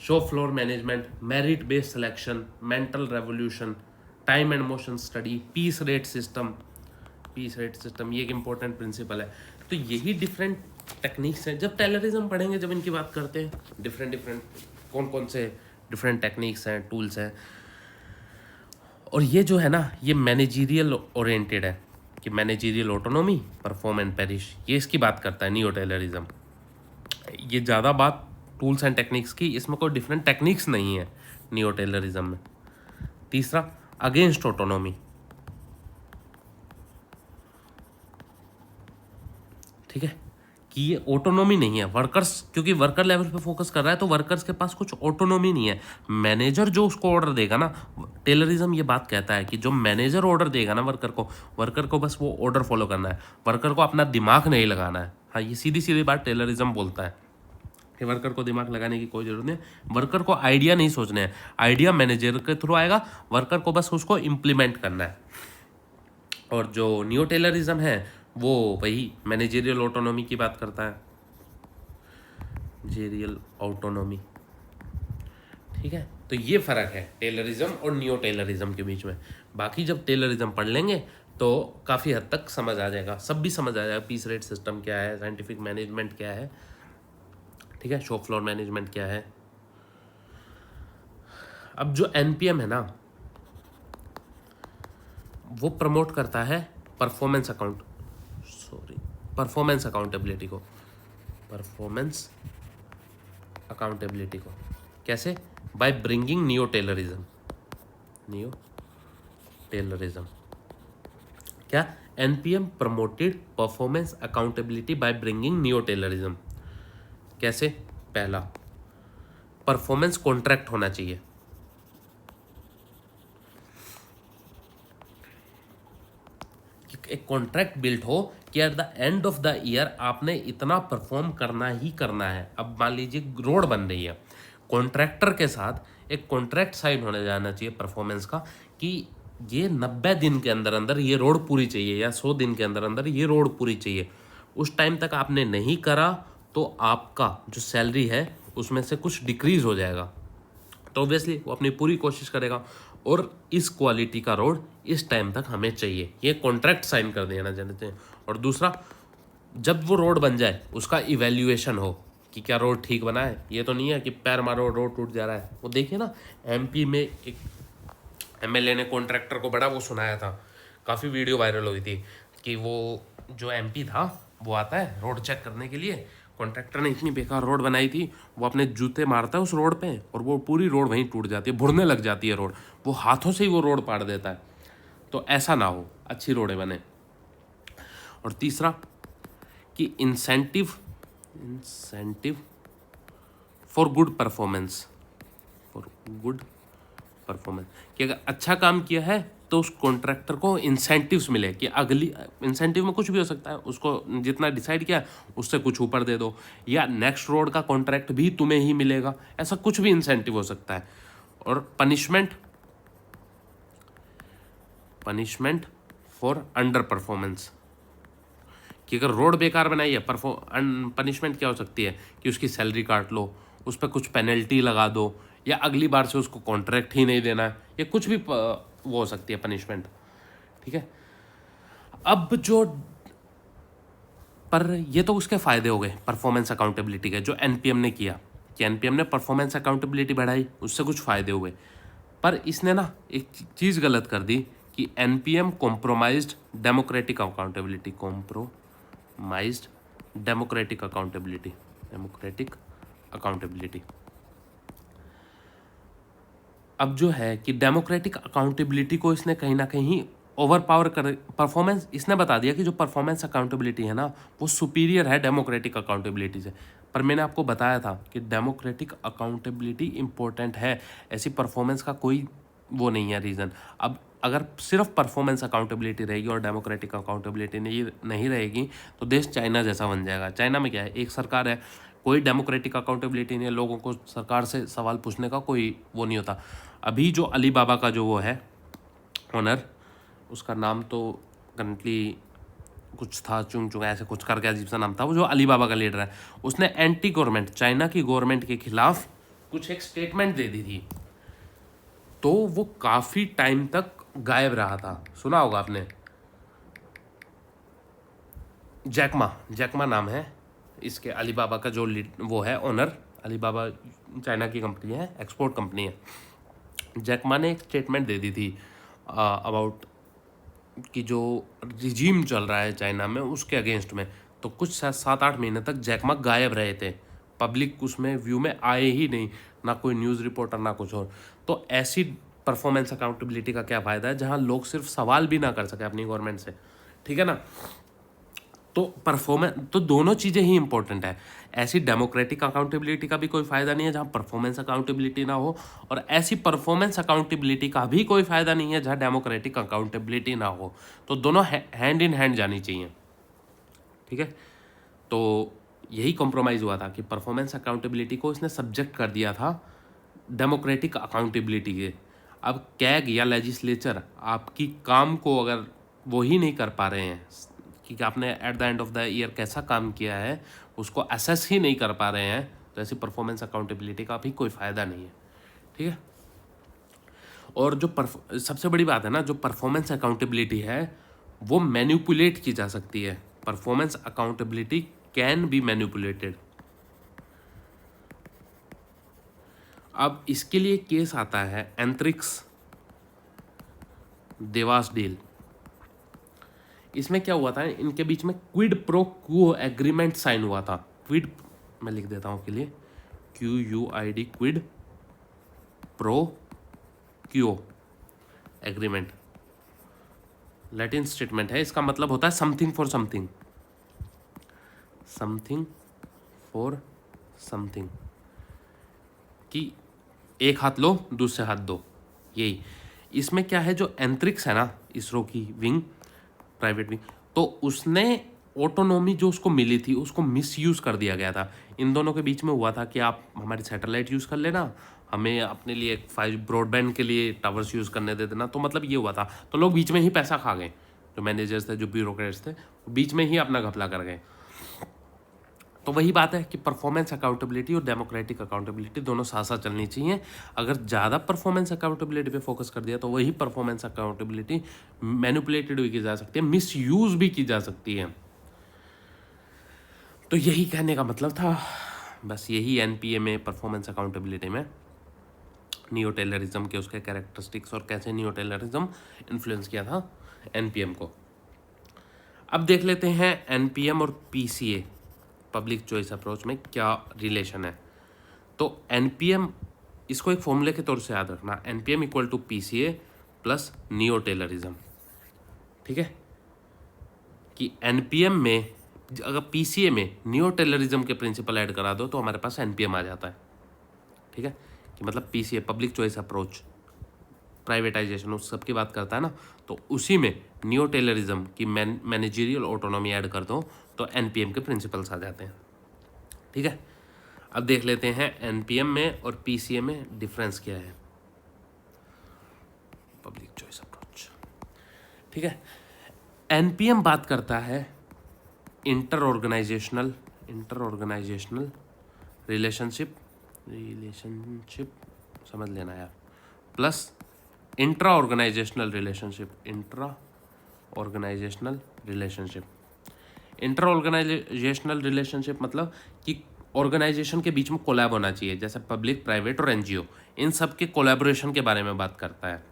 shop floor management, merit based selection, mental revolution, time and motion study, piece rate system. Piece rate system ये एक इंपॉर्टेंट प्रिंसिपल है। तो यही डिफरेंट टेक्निक्स हैं। जब टेलरिज्म पढ़ेंगे, जब इनकी बात करते हैं, डिफरेंट डिफरेंट कौन कौन से डिफरेंट टेक्निक्स हैं, टूल्स हैं, और ये जो है ना ये मैनेजीरियल ओरिएंटेड है कि managerial autonomy, perform and perish, ये इसकी बात करता है नियो टेलरिज्म। ये ज़्यादा बात टूल्स एंड टेक्निक्स की, इसमें कोई डिफरेंट टेक्निक्स नहीं है नियो टेलरिज्म में। तीसरा, अगेंस्ट ऑटोनॉमी, ठीक है, कि ये ऑटोनॉमी नहीं है वर्कर्स, क्योंकि वर्कर लेवल पे फोकस कर रहा है तो वर्कर्स के पास कुछ ऑटोनॉमी नहीं है। मैनेजर जो उसको ऑर्डर देगा ना, टेलरिज्म ये बात कहता है कि जो मैनेजर ऑर्डर देगा ना वर्कर को बस वो ऑर्डर फॉलो करना है, वर्कर को अपना दिमाग नहीं लगाना है। हाँ, ये सीधी सीधी बात टेलरिज्म बोलता है कि वर्कर को दिमाग लगाने की कोई जरूरत नहीं है, वर्कर को आइडिया नहीं सोचने हैं, आइडिया मैनेजर के थ्रू आएगा, वर्कर को बस उसको इम्प्लीमेंट करना है। और जो न्यू टेलरिज्म है वो वही मैनेजरियल ऑटोनॉमी की बात करता है, मैनेजरियल ऑटोनॉमी, ठीक है। तो ये फ़र्क है टेलरिज्म और न्यू टेलरिज्म के बीच में। बाकी जब टेलरिज्म पढ़ लेंगे तो काफ़ी हद तक समझ आ जाएगा, सब भी समझ आ जाएगा, पीस रेट सिस्टम क्या है, साइंटिफिक मैनेजमेंट क्या है, ठीक है, शॉप फ्लोर मैनेजमेंट क्या है। अब जो एनपीएम है ना वो प्रमोट करता है परफॉर्मेंस अकाउंटेबिलिटी को, परफॉर्मेंस अकाउंटेबिलिटी को कैसे, बाय ब्रिंगिंग नियो टेलरिज्म क्या, NPM promoted performance accountability by bringing neo Taylorism. कैसे, पहला, परफॉर्मेंस कॉन्ट्रैक्ट होना चाहिए, एक कॉन्ट्रैक्ट बिल्ट हो कि eight the end of the year आपने इतना परफॉर्म करना ही करना है। अब मान लीजिए रोड बन रही है, कॉन्ट्रैक्टर के साथ एक कॉन्ट्रैक्ट साइन होने जाना चाहिए परफॉर्मेंस का कि ये 90 दिन के अंदर अंदर ये रोड पूरी चाहिए, या 100 दिन के अंदर अंदर ये रोड पूरी चाहिए। उस टाइम तक आपने नहीं करा तो आपका जो सैलरी है उसमें से कुछ डिक्रीज हो जाएगा। तो ऑब्वियसली वो अपनी पूरी कोशिश करेगा और इस क्वालिटी का रोड इस टाइम तक हमें चाहिए, ये कॉन्ट्रैक्ट साइन कर देना चाहते हैं। और दूसरा, जब वो रोड बन जाए उसका इवैल्यूएशन हो कि क्या रोड ठीक बना है, ये तो नहीं है कि पैर मारो रोड टूट जा रहा है। वो देखिए ना, एमपी में एक एमएलए ने कॉन्ट्रैक्टर को बड़ा वो सुनाया था, काफ़ी वीडियो वायरल हुई थी कि वो जो एमपी था वो आता है रोड चेक करने के लिए, कॉन्ट्रैक्टर ने इतनी बेकार रोड बनाई थी, वो अपने जूते मारता है उस रोड पे और वो पूरी रोड वहीं टूट जाती है, भुरने लग जाती है रोड, वो हाथों से ही वो रोड पाड़ देता है। तो ऐसा ना हो, अच्छी रोडें बने। और तीसरा कि इंसेंटिव फॉर गुड परफॉर्मेंस, कि अगर अच्छा काम किया है तो उस कॉन्ट्रैक्टर को इंसेंटिव्स मिले, कि अगली इंसेंटिव में कुछ भी हो सकता है, उसको जितना डिसाइड किया उससे कुछ ऊपर दे दो, या नेक्स्ट रोड का कॉन्ट्रैक्ट भी तुम्हें ही मिलेगा, ऐसा कुछ भी इंसेंटिव हो सकता है। और पनिशमेंट फॉर अंडर परफॉर्मेंस, कि अगर रोड बेकार बनाई है, पनिशमेंट क्या हो सकती है कि उसकी सैलरी काट लो, उस पर कुछ पेनल्टी लगा दो, या अगली बार से उसको कॉन्ट्रैक्ट ही नहीं देना है, या कुछ भी वो हो सकती है पनिशमेंट, ठीक है। अब जो पर ये तो उसके फ़ायदे हो गए परफॉर्मेंस अकाउंटेबिलिटी के, जो एनपीएम ने किया कि एनपीएम ने परफॉर्मेंस अकाउंटेबिलिटी बढ़ाई, उससे कुछ फ़ायदे हुए। पर इसने ना एक चीज़ गलत कर दी कि एनपीएम कॉम्प्रोमाइज्ड डेमोक्रेटिक अकाउंटेबिलिटी, माइज्ड डेमोक्रेटिक अकाउंटेबिलिटी, डेमोक्रेटिक अकाउंटेबिलिटी। अब जो है कि डेमोक्रेटिक अकाउंटेबिलिटी को इसने कहीं ना कहीं ओवर पावर कर, परफॉर्मेंस इसने बता दिया कि जो परफॉर्मेंस अकाउंटेबिलिटी है ना वो सुपीरियर है डेमोक्रेटिक अकाउंटेबिलिटी से। पर मैंने आपको बताया था कि डेमोक्रेटिक अकाउंटेबिलिटी इंपॉर्टेंट है, ऐसी परफॉर्मेंस का कोई वो नहीं है रीज़न। अब अगर सिर्फ परफॉर्मेंस अकाउंटेबिलिटी रहेगी और डेमोक्रेटिक अकाउंटेबिलिटी नहीं रहेगी तो देश चाइना जैसा बन जाएगा। चाइना में क्या है, एक सरकार है, कोई डेमोक्रेटिक अकाउंटेबिलिटी नहीं है, लोगों को सरकार से सवाल पूछने का कोई वो नहीं होता। अभी जो अली बाबा का जो वो है ऑनर, उसका नाम तो करंटली कुछ था, चुंग चुंग ऐसे कुछ करके अजीब सा नाम था, वो जो अली बाबा का लीडर है, उसने एंटी गवर्नमेंट चाइना की गवर्नमेंट के खिलाफ कुछ एक स्टेटमेंट दे दी थी, तो वो काफ़ी टाइम तक गायब रहा था। सुना होगा आपने, जैकमा नाम है इसके, अली बाबा का जो वो है ऑनर, अली बाबा चाइना की कंपनी है, एक्सपोर्ट कंपनी है। जैकमा ने एक स्टेटमेंट दे दी थी अबाउट कि जो रिजीम चल रहा है चाइना में उसके अगेंस्ट में, तो कुछ 7-8 महीने तक जैकमा गायब रहे थे, पब्लिक उसमें व्यू में आए ही नहीं, ना कोई न्यूज़ रिपोर्टर ना कुछ और। तो ऐसी परफॉर्मेंस अकाउंटेबिलिटी का क्या फ़ायदा है जहां लोग सिर्फ सवाल भी ना कर सके अपनी गवर्नमेंट से, ठीक है ना। तो परफॉर्मेंस, तो दोनों चीज़ें ही इंपॉर्टेंट है। ऐसी डेमोक्रेटिक अकाउंटेबिलिटी का भी कोई फ़ायदा नहीं है जहाँ परफॉर्मेंस अकाउंटेबिलिटी ना हो, और ऐसी परफॉर्मेंस अकाउंटेबिलिटी का भी कोई फ़ायदा नहीं है जहाँ डेमोक्रेटिक अकाउंटेबिलिटी ना हो। तो दोनों हैंड इन हैंड जानी चाहिए, ठीक है। तो यही कॉम्प्रोमाइज़ हुआ था कि परफॉर्मेंस अकाउंटेबिलिटी को इसने सब्जेक्ट कर दिया था डेमोक्रेटिक अकाउंटेबिलिटी के। अब कैग या लेजिस्लेचर आपकी काम को अगर वो ही नहीं कर पा रहे हैं कि आपने eight the end of the year कैसा काम किया है उसको असेस ही नहीं कर पा रहे हैं, तो ऐसी परफॉर्मेंस अकाउंटेबिलिटी का भी कोई फ़ायदा नहीं है, ठीक है। और जो सबसे बड़ी बात है ना, जो परफॉर्मेंस अकाउंटेबिलिटी है वो मैनिपुलेट की जा सकती है। Performance accountability can be manipulated. अब इसके लिए केस आता है एंथ्रिक्स देवास डील। इसमें क्या हुआ था, इनके बीच में quid pro quo agreement sign हुआ था। क्विड, मैं लिख देता हूँ के लिए, QUID, Kwid pro quo agreement, Latin statement है, इसका मतलब होता है something for something, something for something, कि एक हाथ लो दूसरे हाथ दो, यही। इसमें क्या है, जो एंथ्रिक्स है ना, इसरो की विंग, प्राइवेट विंग, तो उसने ऑटोनॉमी जो उसको मिली थी उसको मिसयूज़ कर दिया गया था। इन दोनों के बीच में हुआ था कि आप हमारी सैटेलाइट यूज़ कर लेना, हमें अपने लिए 5 ब्रॉडबैंड के लिए टावर्स यूज़ करने दे देना, तो मतलब ये हुआ था। तो लोग बीच में ही पैसा खा गए, जो मैनेजर्स थे, जो ब्यूरोक्रेट्स थे, बीच में ही अपना घपला कर गए। तो वही बात है कि परफॉर्मेंस अकाउंटेबिलिटी और डेमोक्रेटिक अकाउंटेबिलिटी दोनों साथ साथ चलनी चाहिए। अगर ज़्यादा परफॉर्मेंस अकाउंटेबिलिटी पे फोकस कर दिया तो वही परफॉर्मेंस अकाउंटेबिलिटी मैनिपुलेटेड भी की जा सकती है, मिसयूज भी की जा सकती है। तो यही कहने का मतलब था, बस यही एनपीए में परफॉर्मेंस अकाउंटेबिलिटी में नियो टेलरिज्म के उसके कैरेक्टरिस्टिक्स और कैसे नियो टेलरिज्म इन्फ्लुएंस किया था एनपीएम को। अब देख लेते हैं एनपीएम और पीसीए, पब्लिक चॉइस अप्रोच में क्या रिलेशन है। तो एनपीएम, इसको एक फॉर्मूले के तौर से याद रखना, NPM equal to PCA plus neo Taylorism, ठीक है। कि एनपीएम में अगर पीसीए में नियो टेलरिज्म के प्रिंसिपल ऐड करा दो तो हमारे पास एनपीएम आ जाता है, ठीक है। कि मतलब PCA public choice approach, privatisation, उस सब की बात करता है ना, तो उसी में नियो टेलरिज्म की मैनेजरियल ऑटोनॉमी ऐड कर दो तो एनपीएम के प्रिंसिपल्स आ जाते हैं, ठीक है। अब देख लेते हैं एनपीएम में और पीसीए में डिफरेंस क्या है, पब्लिक चॉइस अप्रोच, ठीक है। एनपीएम बात करता है इंटर ऑर्गेनाइजेशनल रिलेशनशिप समझ लेना यार, plus intra organisational relationship, intra organisational relationship मतलब कि ऑर्गेनाइजेशन के बीच में कोलैब होना चाहिए, जैसे पब्लिक, प्राइवेट और एनजीओ, इन सब के कोलैबोरेशन के बारे में बात करता है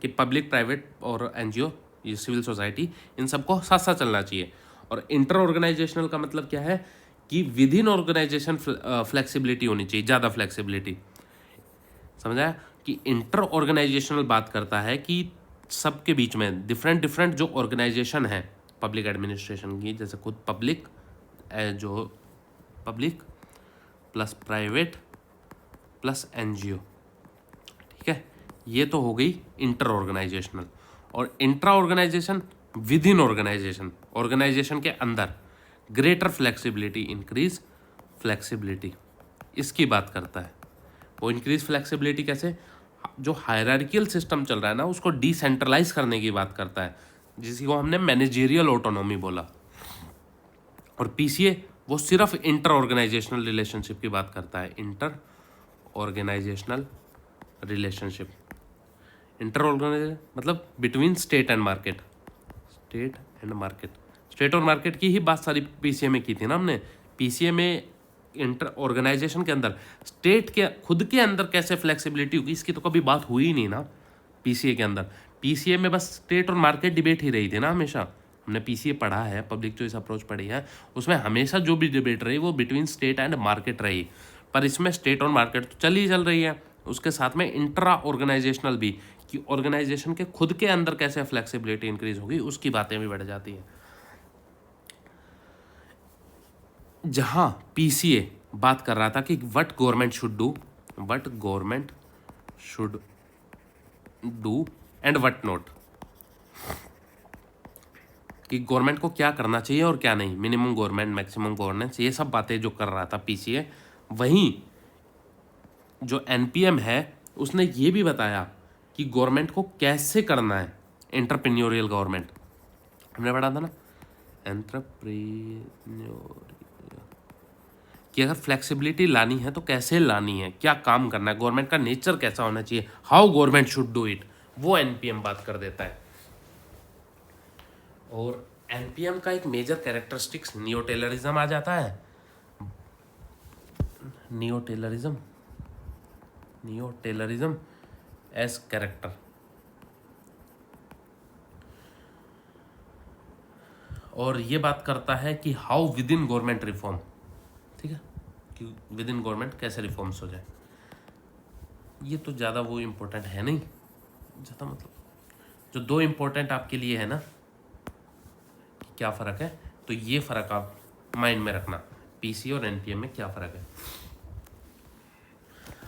कि पब्लिक, प्राइवेट और एनजीओ, ये सिविल सोसाइटी, इन सबको साथ साथ चलना चाहिए। और इंटर ऑर्गेनाइजेशनल का मतलब क्या है कि विद इन ऑर्गेनाइजेशन फ्लेक्सिबिलिटी होनी चाहिए, ज़्यादा फ्लेक्सिबिलिटी। समझा कि इंटर ऑर्गेनाइजेशनल बात करता है कि सबके बीच में डिफरेंट डिफरेंट जो ऑर्गेनाइजेशन है पब्लिक एडमिनिस्ट्रेशन की, जैसे खुद पब्लिक, जो public plus private plus NGO, ठीक है, ये तो हो गई इंटर ऑर्गेनाइजेशनल। और intra organisation within organisation, organisation के अंदर ग्रेटर फ्लेक्सिबिलिटी, इंक्रीज फ्लेक्सिबिलिटी, इसकी बात करता है। वो इंक्रीज फ्लेक्सिबिलिटी कैसे, जो हायरार्कियल सिस्टम चल रहा है ना उसको डिसेंट्रलाइज करने की बात करता है, जिसको हमने मैनेजेरियल ऑटोनॉमी बोला। और पीसीए वो सिर्फ इंटर ऑर्गेनाइजेशनल रिलेशनशिप की बात करता है, inter organisational relationship. Inter organisation मतलब between state and market, state and market, state और मार्केट की ही बात सारी पीसीए में की थी ना हमने। पीसीए में इंटर ऑर्गेनाइजेशन के अंदर स्टेट के खुद के अंदर कैसे फ्लेक्सिबिलिटी होगी इसकी तो कभी बात हुई ही नहीं ना पीसीए के अंदर। पीसीए में बस स्टेट और मार्केट डिबेट ही रही थी ना हमेशा। हमने पीसीए पढ़ा है, पब्लिक चॉइस अप्रोच पढ़ी है, उसमें हमेशा जो भी डिबेट रही वो बिटवीन स्टेट एंड मार्केट रही। पर इसमें स्टेट और मार्केट तो चल रही है, उसके साथ में इंट्रा ऑर्गेनाइजेशनल भी, कि ऑर्गेनाइजेशन के खुद के अंदर कैसे फ्लेक्सिबिलिटी इंक्रीज होगी उसकी बातें भी बढ़ जाती हैं। जहां पीसीए बात कर रहा था कि what government should do, what government should do and what not, कि गवर्नमेंट को क्या करना चाहिए और क्या नहीं, मिनिमम गवर्नमेंट, मैक्सिमम गवर्नेंस, ये सब बातें जो कर रहा था पीसीए। वहीं जो एनपीएम है उसने ये भी बताया कि गवर्नमेंट को कैसे करना है, एंटरप्रेन्योरियल गवर्नमेंट, हमने पढ़ा था ना एंटरप्रेन्योर, कि अगर फ्लेक्सिबिलिटी लानी है तो कैसे लानी है, क्या काम करना है, गवर्नमेंट का नेचर कैसा होना चाहिए, how government should do it, वो एनपीएम बात कर देता है। और एनपीएम का एक मेजर कैरेक्टरिस्टिक्स नियो टेलरिज्म आ जाता है। नियो टेलरिज्म एज कैरेक्टर, और ये बात करता है कि how with in government reform, ठीक है, कि विद इन गवर्नमेंट कैसे रिफॉर्म्स हो जाए। ये तो ज़्यादा वो इम्पोर्टेंट है नहीं, ज़्यादा मतलब जो दो इम्पोर्टेंट आपके लिए है ना कि क्या फ़र्क है, तो ये फ़र्क आप माइंड में रखना, पीसी और एनपीएम में क्या फ़र्क है।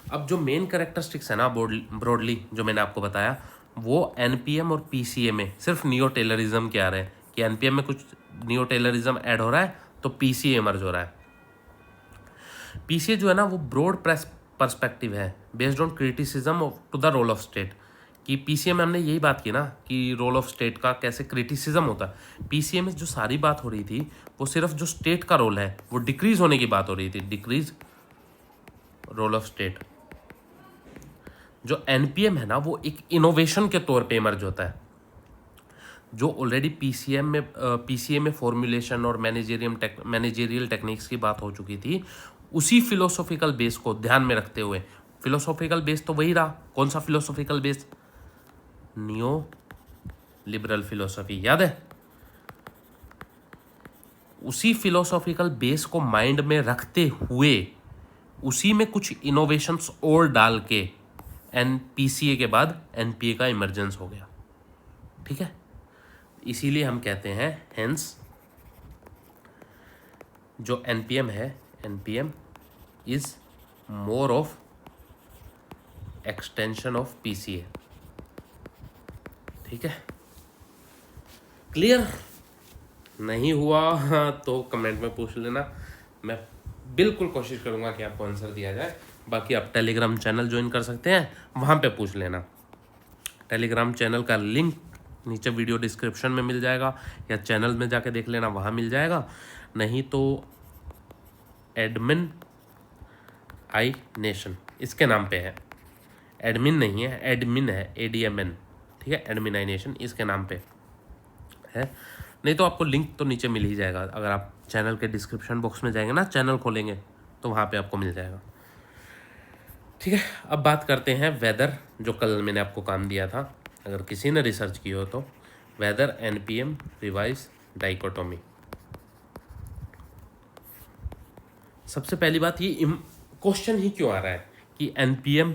अब जो मेन कैरेक्टरिस्टिक्स है ना ब्रॉडली जो मैंने आपको बताया, वो एनपीएम और पीसीए में सिर्फ नियो टेलरिज्म के आ रहे हैं, कि एनपीएम में कुछ नियो टेलरिज्म ऐड हो रहा है तो पीसीए मर्ज हो रहा है। पीसीए जो है ना वो ब्रॉड पर्सपेक्टिव है based on criticism to the role of state, कि पीसीए में हमने यही बात की ना कि रोल ऑफ स्टेट का कैसे क्रिटिसिज्म होता है। पीसीए में जो सारी बात हो रही थी वो सिर्फ जो स्टेट का रोल है वो डिक्रीज होने की बात हो रही थी, डिक्रीज रोल ऑफ स्टेट। जो एनपीएम है ना वो एक इनोवेशन के तौर पे इमर्ज होता है, जो ऑलरेडी पीसीए में फॉर्मुलेशन और मैनेजेरियल टेक्निक्स की बात हो चुकी थी, उसी फिलोसॉफिकल बेस को ध्यान में रखते हुए, फिलोसॉफिकल बेस तो वही रहा, कौन सा philosophical base, neo liberal philosophy, याद है, उसी फिलोसॉफिकल बेस को माइंड में रखते हुए उसी में कुछ इनोवेशंस और डाल के एनपीसीए के बाद एनपीए का इमर्जेंस हो गया, ठीक है। इसीलिए हम कहते हैं हेंस जो एनपीएम है, NPM is more of extension of PCA, ठीक है। क्लियर नहीं हुआ तो कमेंट में पूछ लेना, मैं बिल्कुल कोशिश करूंगा कि आपको आंसर दिया जाए। बाकी आप टेलीग्राम चैनल ज्वाइन कर सकते हैं, वहाँ पे पूछ लेना। टेलीग्राम चैनल का लिंक नीचे वीडियो डिस्क्रिप्शन में मिल जाएगा, या चैनल में जाके देख लेना, वहाँ मिल जाएगा। नहीं तो एडमिन आई नेशन इसके नाम पे है, एडमिन नहीं है, एडमिन है, ADMN, ठीक है, एडमिन आई नेशन इसके नाम पे है। नहीं तो आपको लिंक तो नीचे मिल ही जाएगा, अगर आप चैनल के डिस्क्रिप्शन बॉक्स में जाएंगे ना, चैनल खोलेंगे तो वहाँ पे आपको मिल जाएगा, ठीक है। अब बात करते हैं वेदर, जो कल मैंने आपको काम दिया था, अगर किसी ने रिसर्च की हो तो, वेदर एनपीएम रिवाइज डाइकोटोमी, सबसे पहली बात ये क्वेश्चन ही क्यों आ रहा है कि एनपीएम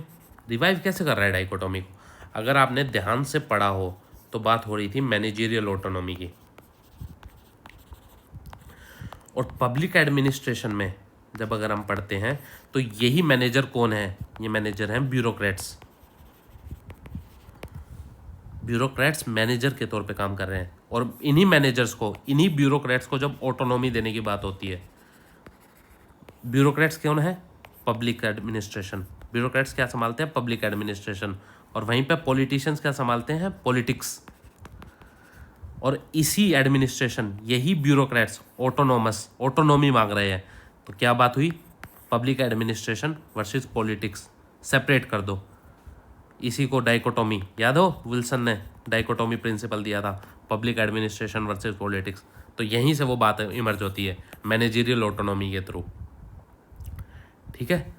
रिवाइव कैसे कर रहा है डाइकोटोमी को। अगर आपने ध्यान से पढ़ा हो तो बात हो रही थी मैनेजरियल ऑटोनॉमी की, और पब्लिक एडमिनिस्ट्रेशन में जब अगर हम पढ़ते हैं तो यही मैनेजर कौन है, ये मैनेजर हैं ब्यूरोक्रेट्स। ब्यूरोक्रेट्स मैनेजर के तौर पे काम कर रहे हैं, और इन्हीं मैनेजर्स को, इन्हीं ब्यूरोक्रेट्स को जब ऑटोनॉमी देने की बात होती है, ब्यूरोक्रेट्स कौन है, पब्लिक एडमिनिस्ट्रेशन। ब्यूरोक्रेट्स क्या संभालते हैं, पब्लिक एडमिनिस्ट्रेशन, और वहीं पे पॉलिटिशियंस क्या संभालते हैं, पॉलिटिक्स। और इसी एडमिनिस्ट्रेशन, यही ब्यूरोक्रेट्स ऑटोनॉमी मांग रहे हैं। तो क्या बात हुई, public administration versus politics, separate कर दो। इसी को डाइकोटोमी, याद हो विल्सन ने डाइकोटोमी प्रिंसिपल दिया था, पब्लिक एडमिनिस्ट्रेशन वर्सेस पॉलिटिक्स। तो यहीं से वो बात इमर्ज होती है मैनेजरियल ऑटोनॉमी के थ्रू। ठीक है।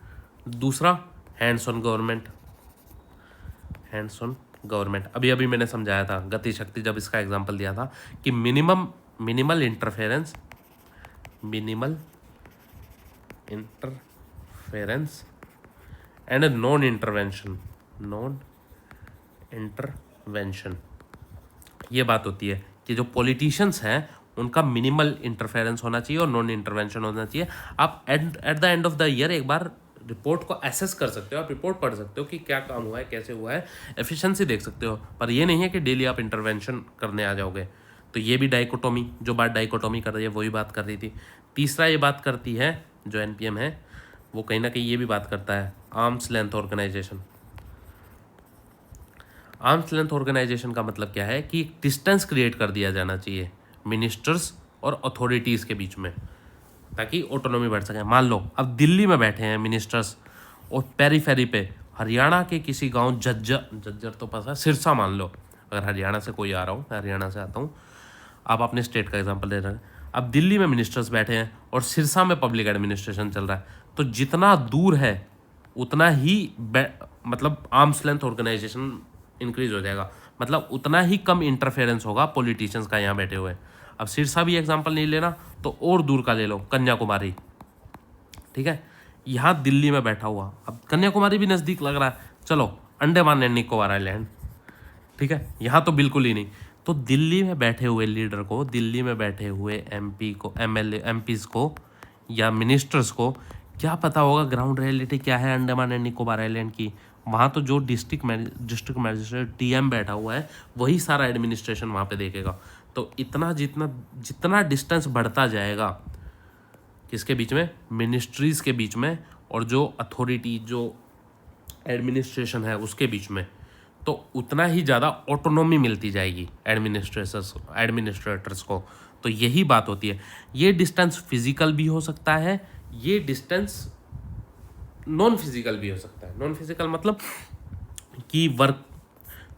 दूसरा, hands on government. Hands on government अभी अभी मैंने समझाया था गति शक्ति, जब इसका एग्जांपल दिया था कि minimal interference and non intervention. ये बात होती है कि जो पॉलिटिशियंस हैं उनका मिनिमल इंटरफेरेंस होना चाहिए और नॉन इंटरवेंशन होना चाहिए। आप eight the end of the year एक बार रिपोर्ट को एसेस कर सकते हो, आप रिपोर्ट पढ़ सकते हो कि क्या काम हुआ है, कैसे हुआ है, एफिशिएंसी देख सकते हो, पर ये नहीं है कि डेली आप इंटरवेंशन करने आ जाओगे। तो ये भी डाइकोटोमी, जो बात डाइकोटोमी कर रही है वही बात कर रही थी। तीसरा ये बात करती है जो एनपीएम है, वो कहीं ना कहीं ये भी बात करता है arms length organisation. Arms length organisation का मतलब क्या है कि एक डिस्टेंस क्रिएट कर दिया जाना चाहिए मिनिस्टर्स और अथॉरिटीज़ के बीच में, ताकि ऑटोनॉमी बढ़ सके। मान लो अब दिल्ली में बैठे हैं मिनिस्टर्स, और पेरीफेरी पे हरियाणा के किसी गांव झज्जर तो पता है, सिरसा मान लो, अगर हरियाणा से कोई आ रहा हूँ, मैं हरियाणा से आता हूँ, आप अपने स्टेट का एग्जांपल ले रहे हैं। अब दिल्ली में मिनिस्टर्स बैठे हैं और सिरसा में पब्लिक एडमिनिस्ट्रेशन चल रहा है, तो जितना दूर है उतना ही मतलब आर्म्स लेंथ ऑर्गेनाइजेशन इंक्रीज हो जाएगा, मतलब उतना ही कम इंटरफेरेंस होगा पॉलिटिशियंस का यहाँ बैठे हुए। अब सिरसा भी एग्जांपल नहीं लेना तो और दूर का ले लो, कन्याकुमारी। ठीक है, यहाँ दिल्ली में बैठा हुआ, अब कन्याकुमारी भी नज़दीक लग रहा है, चलो अंडमान एंड निकोबार आइलैंड। ठीक है, यहाँ तो बिल्कुल ही नहीं। तो दिल्ली में बैठे हुए लीडर को, दिल्ली में बैठे हुए एमपी को, एमएलए एमपीज को या मिनिस्टर्स को क्या पता होगा ग्राउंड रियलिटी क्या है अंडमान एंड निकोबार आइलैंड की। वहाँ तो जो डिस्ट्रिक्ट मैजिस्ट्रेट टीएम बैठा हुआ है वही सारा एडमिनिस्ट्रेशन वहाँ पे देखेगा। तो इतना जितना डिस्टेंस बढ़ता जाएगा किसके बीच में, मिनिस्ट्रीज के बीच में, और जो अथॉरिटी जो एडमिनिस्ट्रेशन है उसके बीच में, तो उतना ही ज़्यादा ऑटोनॉमी मिलती जाएगी एडमिनिस्ट्रेटर्स को। तो यही बात होती है। ये डिस्टेंस फिजिकल भी हो सकता है, ये डिस्टेंस नॉन फिजिकल भी हो सकता है। नॉन फिजिकल मतलब कि वर्क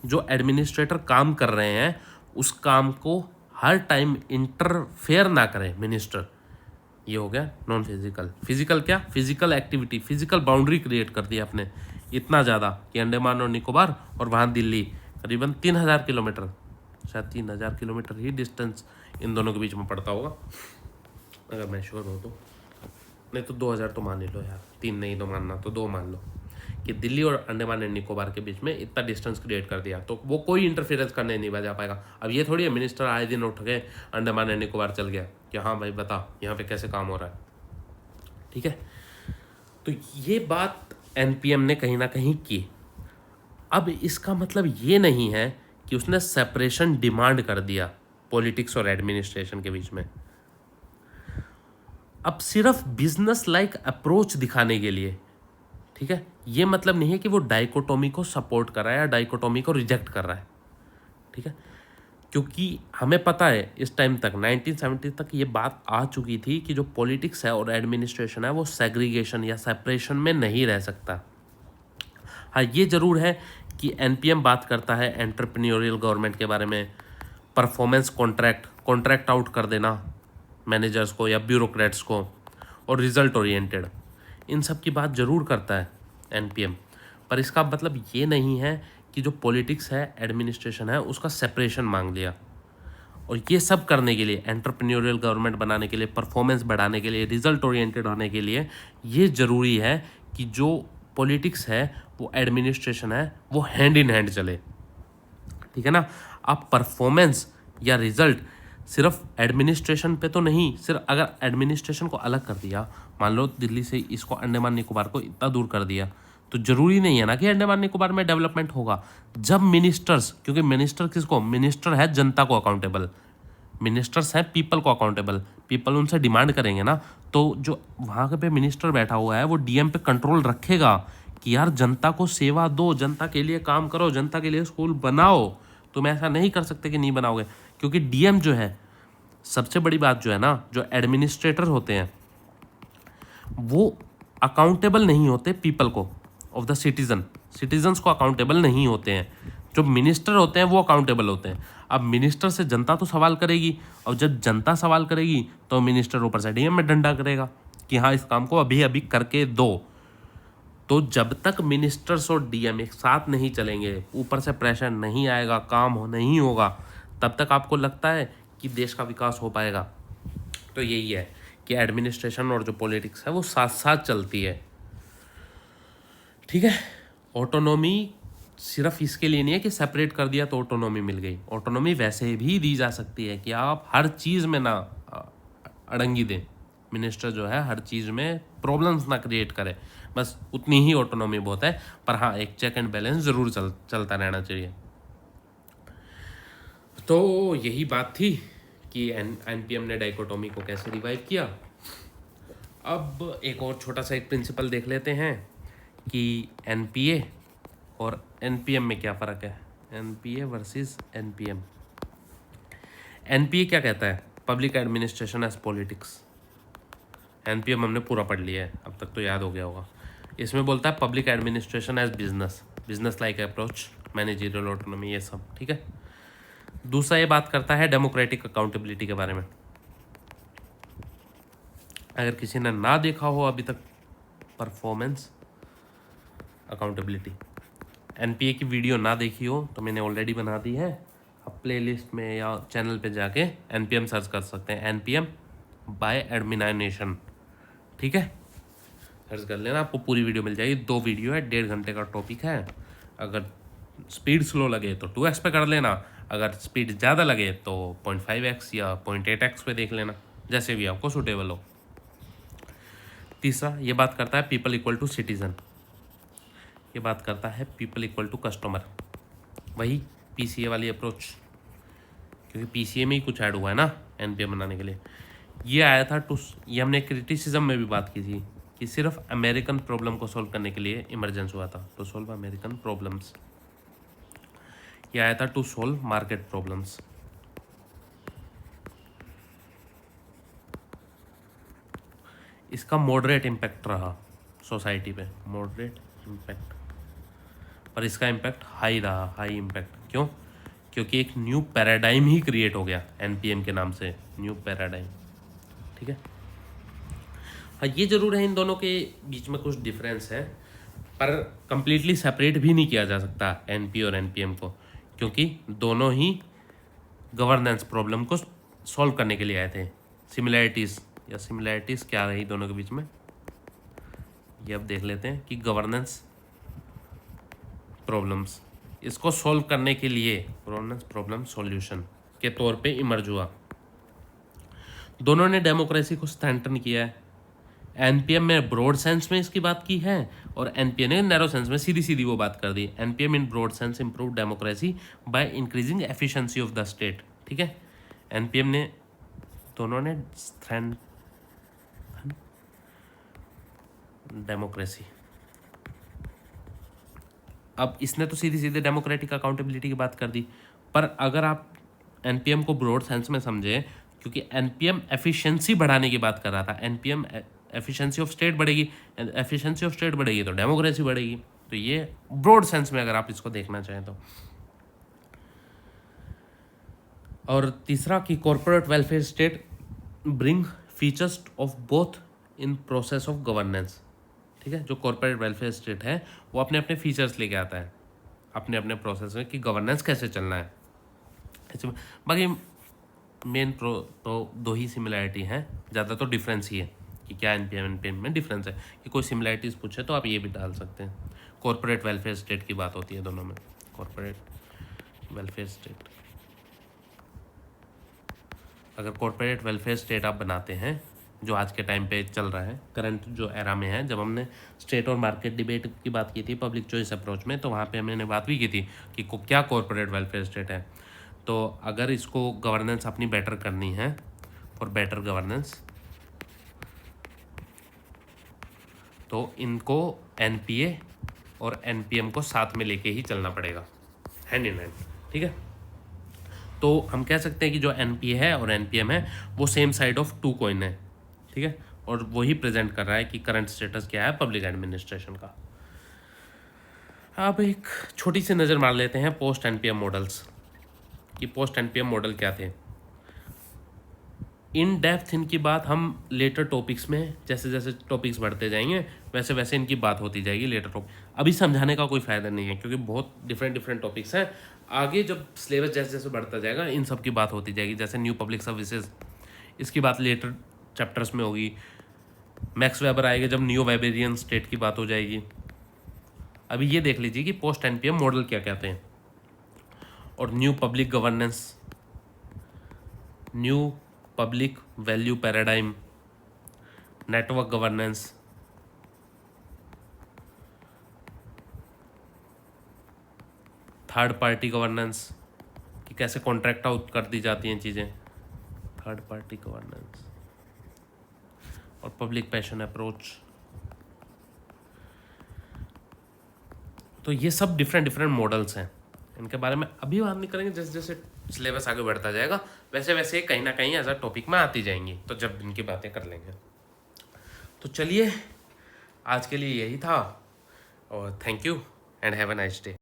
जो एडमिनिस्ट्रेटर काम कर रहे हैं उस काम को हर टाइम इंटरफेयर ना करे मिनिस्टर, ये हो गया नॉन फिजिकल। फिजिकल क्या, physical activity, physical boundary create कर दी आपने इतना ज़्यादा कि अंडमान और निकोबार और वहाँ दिल्ली करीबन 3000 किलोमीटर, शायद 3000 किलोमीटर ही डिस्टेंस इन दोनों के बीच में पड़ता होगा, अगर मैं श्योर हूँ तो। नहीं तो 2000 तो मान ही लो यार, 3 नहीं तो मानना, तो 2 मान लो कि दिल्ली और अंडमान एंड निकोबार के बीच में इतना डिस्टेंस क्रिएट कर दिया, तो वो कोई इंटरफेरेंस करने नहीं जा पाएगा। अब ये थोड़ी है मिनिस्टर आए दिन उठ गए अंडमान एंड निकोबार चल गया कि हाँ भाई बता यहाँ पे कैसे काम हो रहा है। ठीक है, तो ये बात एनपीएम ने कहीं ना कहीं की। अब इसका मतलब ये नहीं है कि उसने सेपरेशन डिमांड कर दिया पॉलिटिक्स और एडमिनिस्ट्रेशन के बीच में। अब सिर्फ बिजनेस लाइक अप्रोच दिखाने के लिए, ठीक है, ये मतलब नहीं है कि वो डाइकोटोमी को सपोर्ट कर रहा है या डाइकोटोमी को रिजेक्ट कर रहा है। ठीक है, क्योंकि हमें पता है इस टाइम तक 1970 तक ये बात आ चुकी थी कि जो पॉलिटिक्स है और एडमिनिस्ट्रेशन है वो सेग्रीगेशन या सेपरेशन में नहीं रह सकता। हाँ, ये ज़रूर है कि एनपीएम बात करता है एंटरप्रेन्योरियल गवर्नमेंट के बारे में, परफॉर्मेंस कॉन्ट्रैक्ट आउट कर देना मैनेजर्स को या ब्यूरोक्रेट्स को, और रिजल्ट ओरिएंटेड, इन सब की बात ज़रूर करता है एनपीएम। पर इसका मतलब ये नहीं है कि जो पॉलिटिक्स है एडमिनिस्ट्रेशन है उसका सेपरेशन मांग लिया। और ये सब करने के लिए, एंटरप्रेन्योरियल गवर्नमेंट बनाने के लिए, परफॉर्मेंस बढ़ाने के लिए, रिजल्ट ओरिएंटेड होने के लिए ये ज़रूरी है कि जो पॉलिटिक्स है वो एडमिनिस्ट्रेशन है वो हैंड इन हैंड चले, ठीक है ना। आप परफॉर्मेंस या रिजल्ट सिर्फ एडमिनिस्ट्रेशन पे तो नहीं, सिर्फ अगर एडमिनिस्ट्रेशन को अलग कर दिया, मान लो दिल्ली से इसको अंडमान निकोबार को इतना दूर कर दिया, तो जरूरी नहीं है ना कि अंडमान निकोबार में डेवलपमेंट होगा। जब मिनिस्टर्स, क्योंकि मिनिस्टर किसको, मिनिस्टर है जनता को अकाउंटेबल, मिनिस्टर्स हैं पीपल को अकाउंटेबल, पीपल उनसे डिमांड करेंगे ना, तो जो वहाँ पे मिनिस्टर बैठा हुआ है वो डीएम पे कंट्रोल रखेगा कि यार जनता को सेवा दो, जनता के लिए काम करो, जनता के लिए स्कूल बनाओ। तुम ऐसा नहीं कर सकते कि नहीं बनाओगे, क्योंकि डीएम जो है, सबसे बड़ी बात जो है ना, जो एडमिनिस्ट्रेटर होते हैं वो अकाउंटेबल नहीं होते पीपल को, ऑफ द सिटीजन्स को अकाउंटेबल नहीं होते हैं। जो मिनिस्टर होते हैं वो अकाउंटेबल होते हैं। अब मिनिस्टर से जनता तो सवाल करेगी, और जब जनता सवाल करेगी तो मिनिस्टर ऊपर से डीएम में डंडा करेगा कि हाँ इस काम को अभी अभी करके दो। तो जब तक मिनिस्टर्स और डीएम एक साथ नहीं चलेंगे, ऊपर से प्रेशर नहीं आएगा, काम नहीं होगा, तब तक आपको लगता है कि देश का विकास हो पाएगा। तो यही है कि एडमिनिस्ट्रेशन और जो पॉलिटिक्स है वो साथ साथ चलती है, ठीक है। ऑटोनॉमी सिर्फ इसके लिए नहीं है कि सेपरेट कर दिया तो ऑटोनॉमी मिल गई। ऑटोनॉमी वैसे भी दी जा सकती है कि आप हर चीज़ में ना अड़ंगी दें, मिनिस्टर जो है हर चीज़ में प्रॉब्लम्स ना क्रिएट करे, बस उतनी ही ऑटोनॉमी बहुत है। पर हाँ, एक चेक एंड बैलेंस ज़रूर चलता रहना चाहिए। तो यही बात थी कि एनपीएम ने डाइकोटोमी को कैसे रिवाइव किया। अब एक और छोटा सा एक प्रिंसिपल देख लेते हैं कि एनपीए और एनपीएम में क्या फ़र्क है, एनपीए वर्सेस एनपीएम। एनपीए क्या कहता है, public administration as politics. NPM हमने पूरा पढ़ लिया है, अब तक तो याद हो गया होगा। इसमें बोलता है public administration as business like approach, managerial autonomy, ये सब, ठीक है। दूसरा ये बात करता है डेमोक्रेटिक अकाउंटेबिलिटी के बारे में। अगर किसी ने ना देखा हो अभी तक परफॉर्मेंस अकाउंटेबिलिटी, एनपीए की वीडियो ना देखी हो तो मैंने ऑलरेडी बना दी है, आप प्लेलिस्ट में या चैनल पे जाके एनपीएम सर्च कर सकते हैं, एनपीएम बाय एडमिनाइजेशन, ठीक है। सर्च कर लेना, आपको पूरी वीडियो मिल जाएगी। 2 वीडियो है, 1.5 घंटे का टॉपिक है। अगर स्पीड स्लो लगे तो 2x पे कर लेना, अगर स्पीड ज़्यादा लगे तो 0.5x या 0.8x पे देख लेना, जैसे भी आपको सूटेबल हो। तीसरा ये बात करता है पीपल इक्वल टू सिटीजन, ये बात करता है पीपल इक्वल टू कस्टमर, वही पीसीए वाली अप्रोच, क्योंकि पीसीए में ही कुछ ऐड हुआ है ना एनपीएम बनाने के लिए। ये आया था ये हमने क्रिटिसिज्म में भी बात की थी कि सिर्फ अमेरिकन प्रॉब्लम को सॉल्व करने के लिए इमरजेंस हुआ था, टू सॉल्व अमेरिकन प्रॉब्लम्स। ये आया था टू सॉल्व मार्केट प्रॉब्लम्स। इसका मॉडरेट इम्पैक्ट रहा सोसाइटी पे, मॉडरेट इम्पैक्ट, पर इसका इम्पैक्ट हाई रहा, हाई इम्पैक्ट। क्यों? क्योंकि एक न्यू पैराडाइम ही क्रिएट हो गया एनपीएम के नाम से, न्यू पैराडाइम, ठीक है। हाँ, ये जरूर है इन दोनों के बीच में कुछ डिफरेंस है, पर कंप्लीटली सेपरेट भी नहीं किया जा सकता एनपी और एनपीएम को, क्योंकि दोनों ही गवर्नेंस प्रॉब्लम को सॉल्व करने के लिए आए थे। सिमिलैरिटीज़ क्या रही दोनों के बीच में, ये अब देख लेते हैं कि गवर्नेंस प्रॉब्लम्स, इसको सॉल्व करने के लिए गवर्नेंस प्रॉब्लम सॉल्यूशन के तौर पे इमर्ज हुआ। दोनों ने डेमोक्रेसी को स्ट्रेंथन किया है। एनपीएम में ब्रॉड सेंस में इसकी बात की है, और एनपीएम ने नैरो सेंस में सीधी सीधी वो बात कर दी। NPM in broad sense improve democracy by increasing efficiency of the state, ठीक है। एनपीएम ने, दोनों ने डेमोक्रेसी, अब इसने तो सीधी सीधे डेमोक्रेटिक अकाउंटेबिलिटी की बात कर दी, पर अगर आप एनपीएम को ब्रॉड सेंस में समझे, क्योंकि एनपीएम एफिशिएंसी बढ़ाने की बात कर रहा था, एनपीएम एफिशिएंसी ऑफ स्टेट बढ़ेगी, एफिशिएंसी ऑफ स्टेट बढ़ेगी तो डेमोक्रेसी बढ़ेगी। तो ये ब्रॉड सेंस में अगर आप इसको देखना चाहें तो। और तीसरा कि corporate welfare state bring features of both in process of governance, ठीक है। जो कॉर्पोरेट वेलफेयर स्टेट है वो अपने अपने फीचर्स लेके आता है अपने अपने प्रोसेस में कि गवर्नेंस कैसे चलना है। बाकी मेन तो दो ही सिमिलैरिटी हैं, ज़्यादा तो डिफरेंस ही है कि क्या एनपीएम में डिफरेंस है। कि कोई सिमिलैरिटीज़ पूछे तो आप ये भी डाल सकते हैं। कॉर्पोरेट वेलफेयर स्टेट की बात होती है दोनों में, कॉर्पोरेट वेलफेयर स्टेट। अगर कॉर्पोरेट वेलफेयर स्टेट आप बनाते हैं, जो आज के टाइम पे चल रहा है, करंट जो एरा में है, जब हमने स्टेट और मार्केट डिबेट की बात की थी पब्लिक चॉइस अप्रोच में, तो वहाँ पे हमने बात भी की थी कि क्या कॉर्पोरेट वेलफेयर स्टेट है। तो अगर इसको गवर्नेंस अपनी बेटर करनी है, फॉर बेटर गवर्नेंस, तो इनको एनपीए और एनपीएम को साथ में लेके ही चलना पड़ेगा, हैंड इन हैंड, ठीक है। तो हम कह सकते हैं कि जो एनपीए है और एनपीएम है वो same side of two coin है, ठीक है, और वही प्रेजेंट कर रहा है कि करंट स्टेटस क्या है पब्लिक एडमिनिस्ट्रेशन का। अब एक छोटी सी नज़र मार लेते हैं पोस्ट एनपीएम मॉडल्स कि पोस्ट एनपीएम मॉडल क्या थे। इन डेप्थ इनकी बात हम लेटर टॉपिक्स में, जैसे जैसे टॉपिक्स बढ़ते जाएंगे वैसे वैसे इनकी बात होती जाएगी लेटर टॉपिक। अभी समझाने का कोई फ़ायदा नहीं है क्योंकि बहुत डिफरेंट टॉपिक्स हैं। आगे जब सिलेबस जैसे जैसे बढ़ता जाएगा इन सब की बात होती जाएगी। जैसे न्यू पब्लिक सर्विसेज, इसकी बात लेटर चैप्टर्स में होगी। मैक्स वेबर आएगा जब न्यू वेबेरियन स्टेट की बात हो जाएगी। अभी ये देख लीजिए कि पोस्ट एनपीएम मॉडल क्या कहते हैं। और new public governance, new public value paradigm, network governance, third party governance कि कैसे कॉन्ट्रैक्ट आउट कर दी जाती हैं चीज़ें, थर्ड पार्टी गवर्नेंस, और पब्लिक पैशन अप्रोच। तो ये सब डिफरेंट मॉडल्स हैं, इनके बारे में अभी बात नहीं करेंगे। जैसे जैसे सिलेबस आगे बढ़ता जाएगा वैसे वैसे कहीं ना कहीं एज अ टॉपिक में आती जाएंगी, तो जब इनकी बातें कर लेंगे। तो चलिए आज के लिए यही था, और thank you and have a nice day.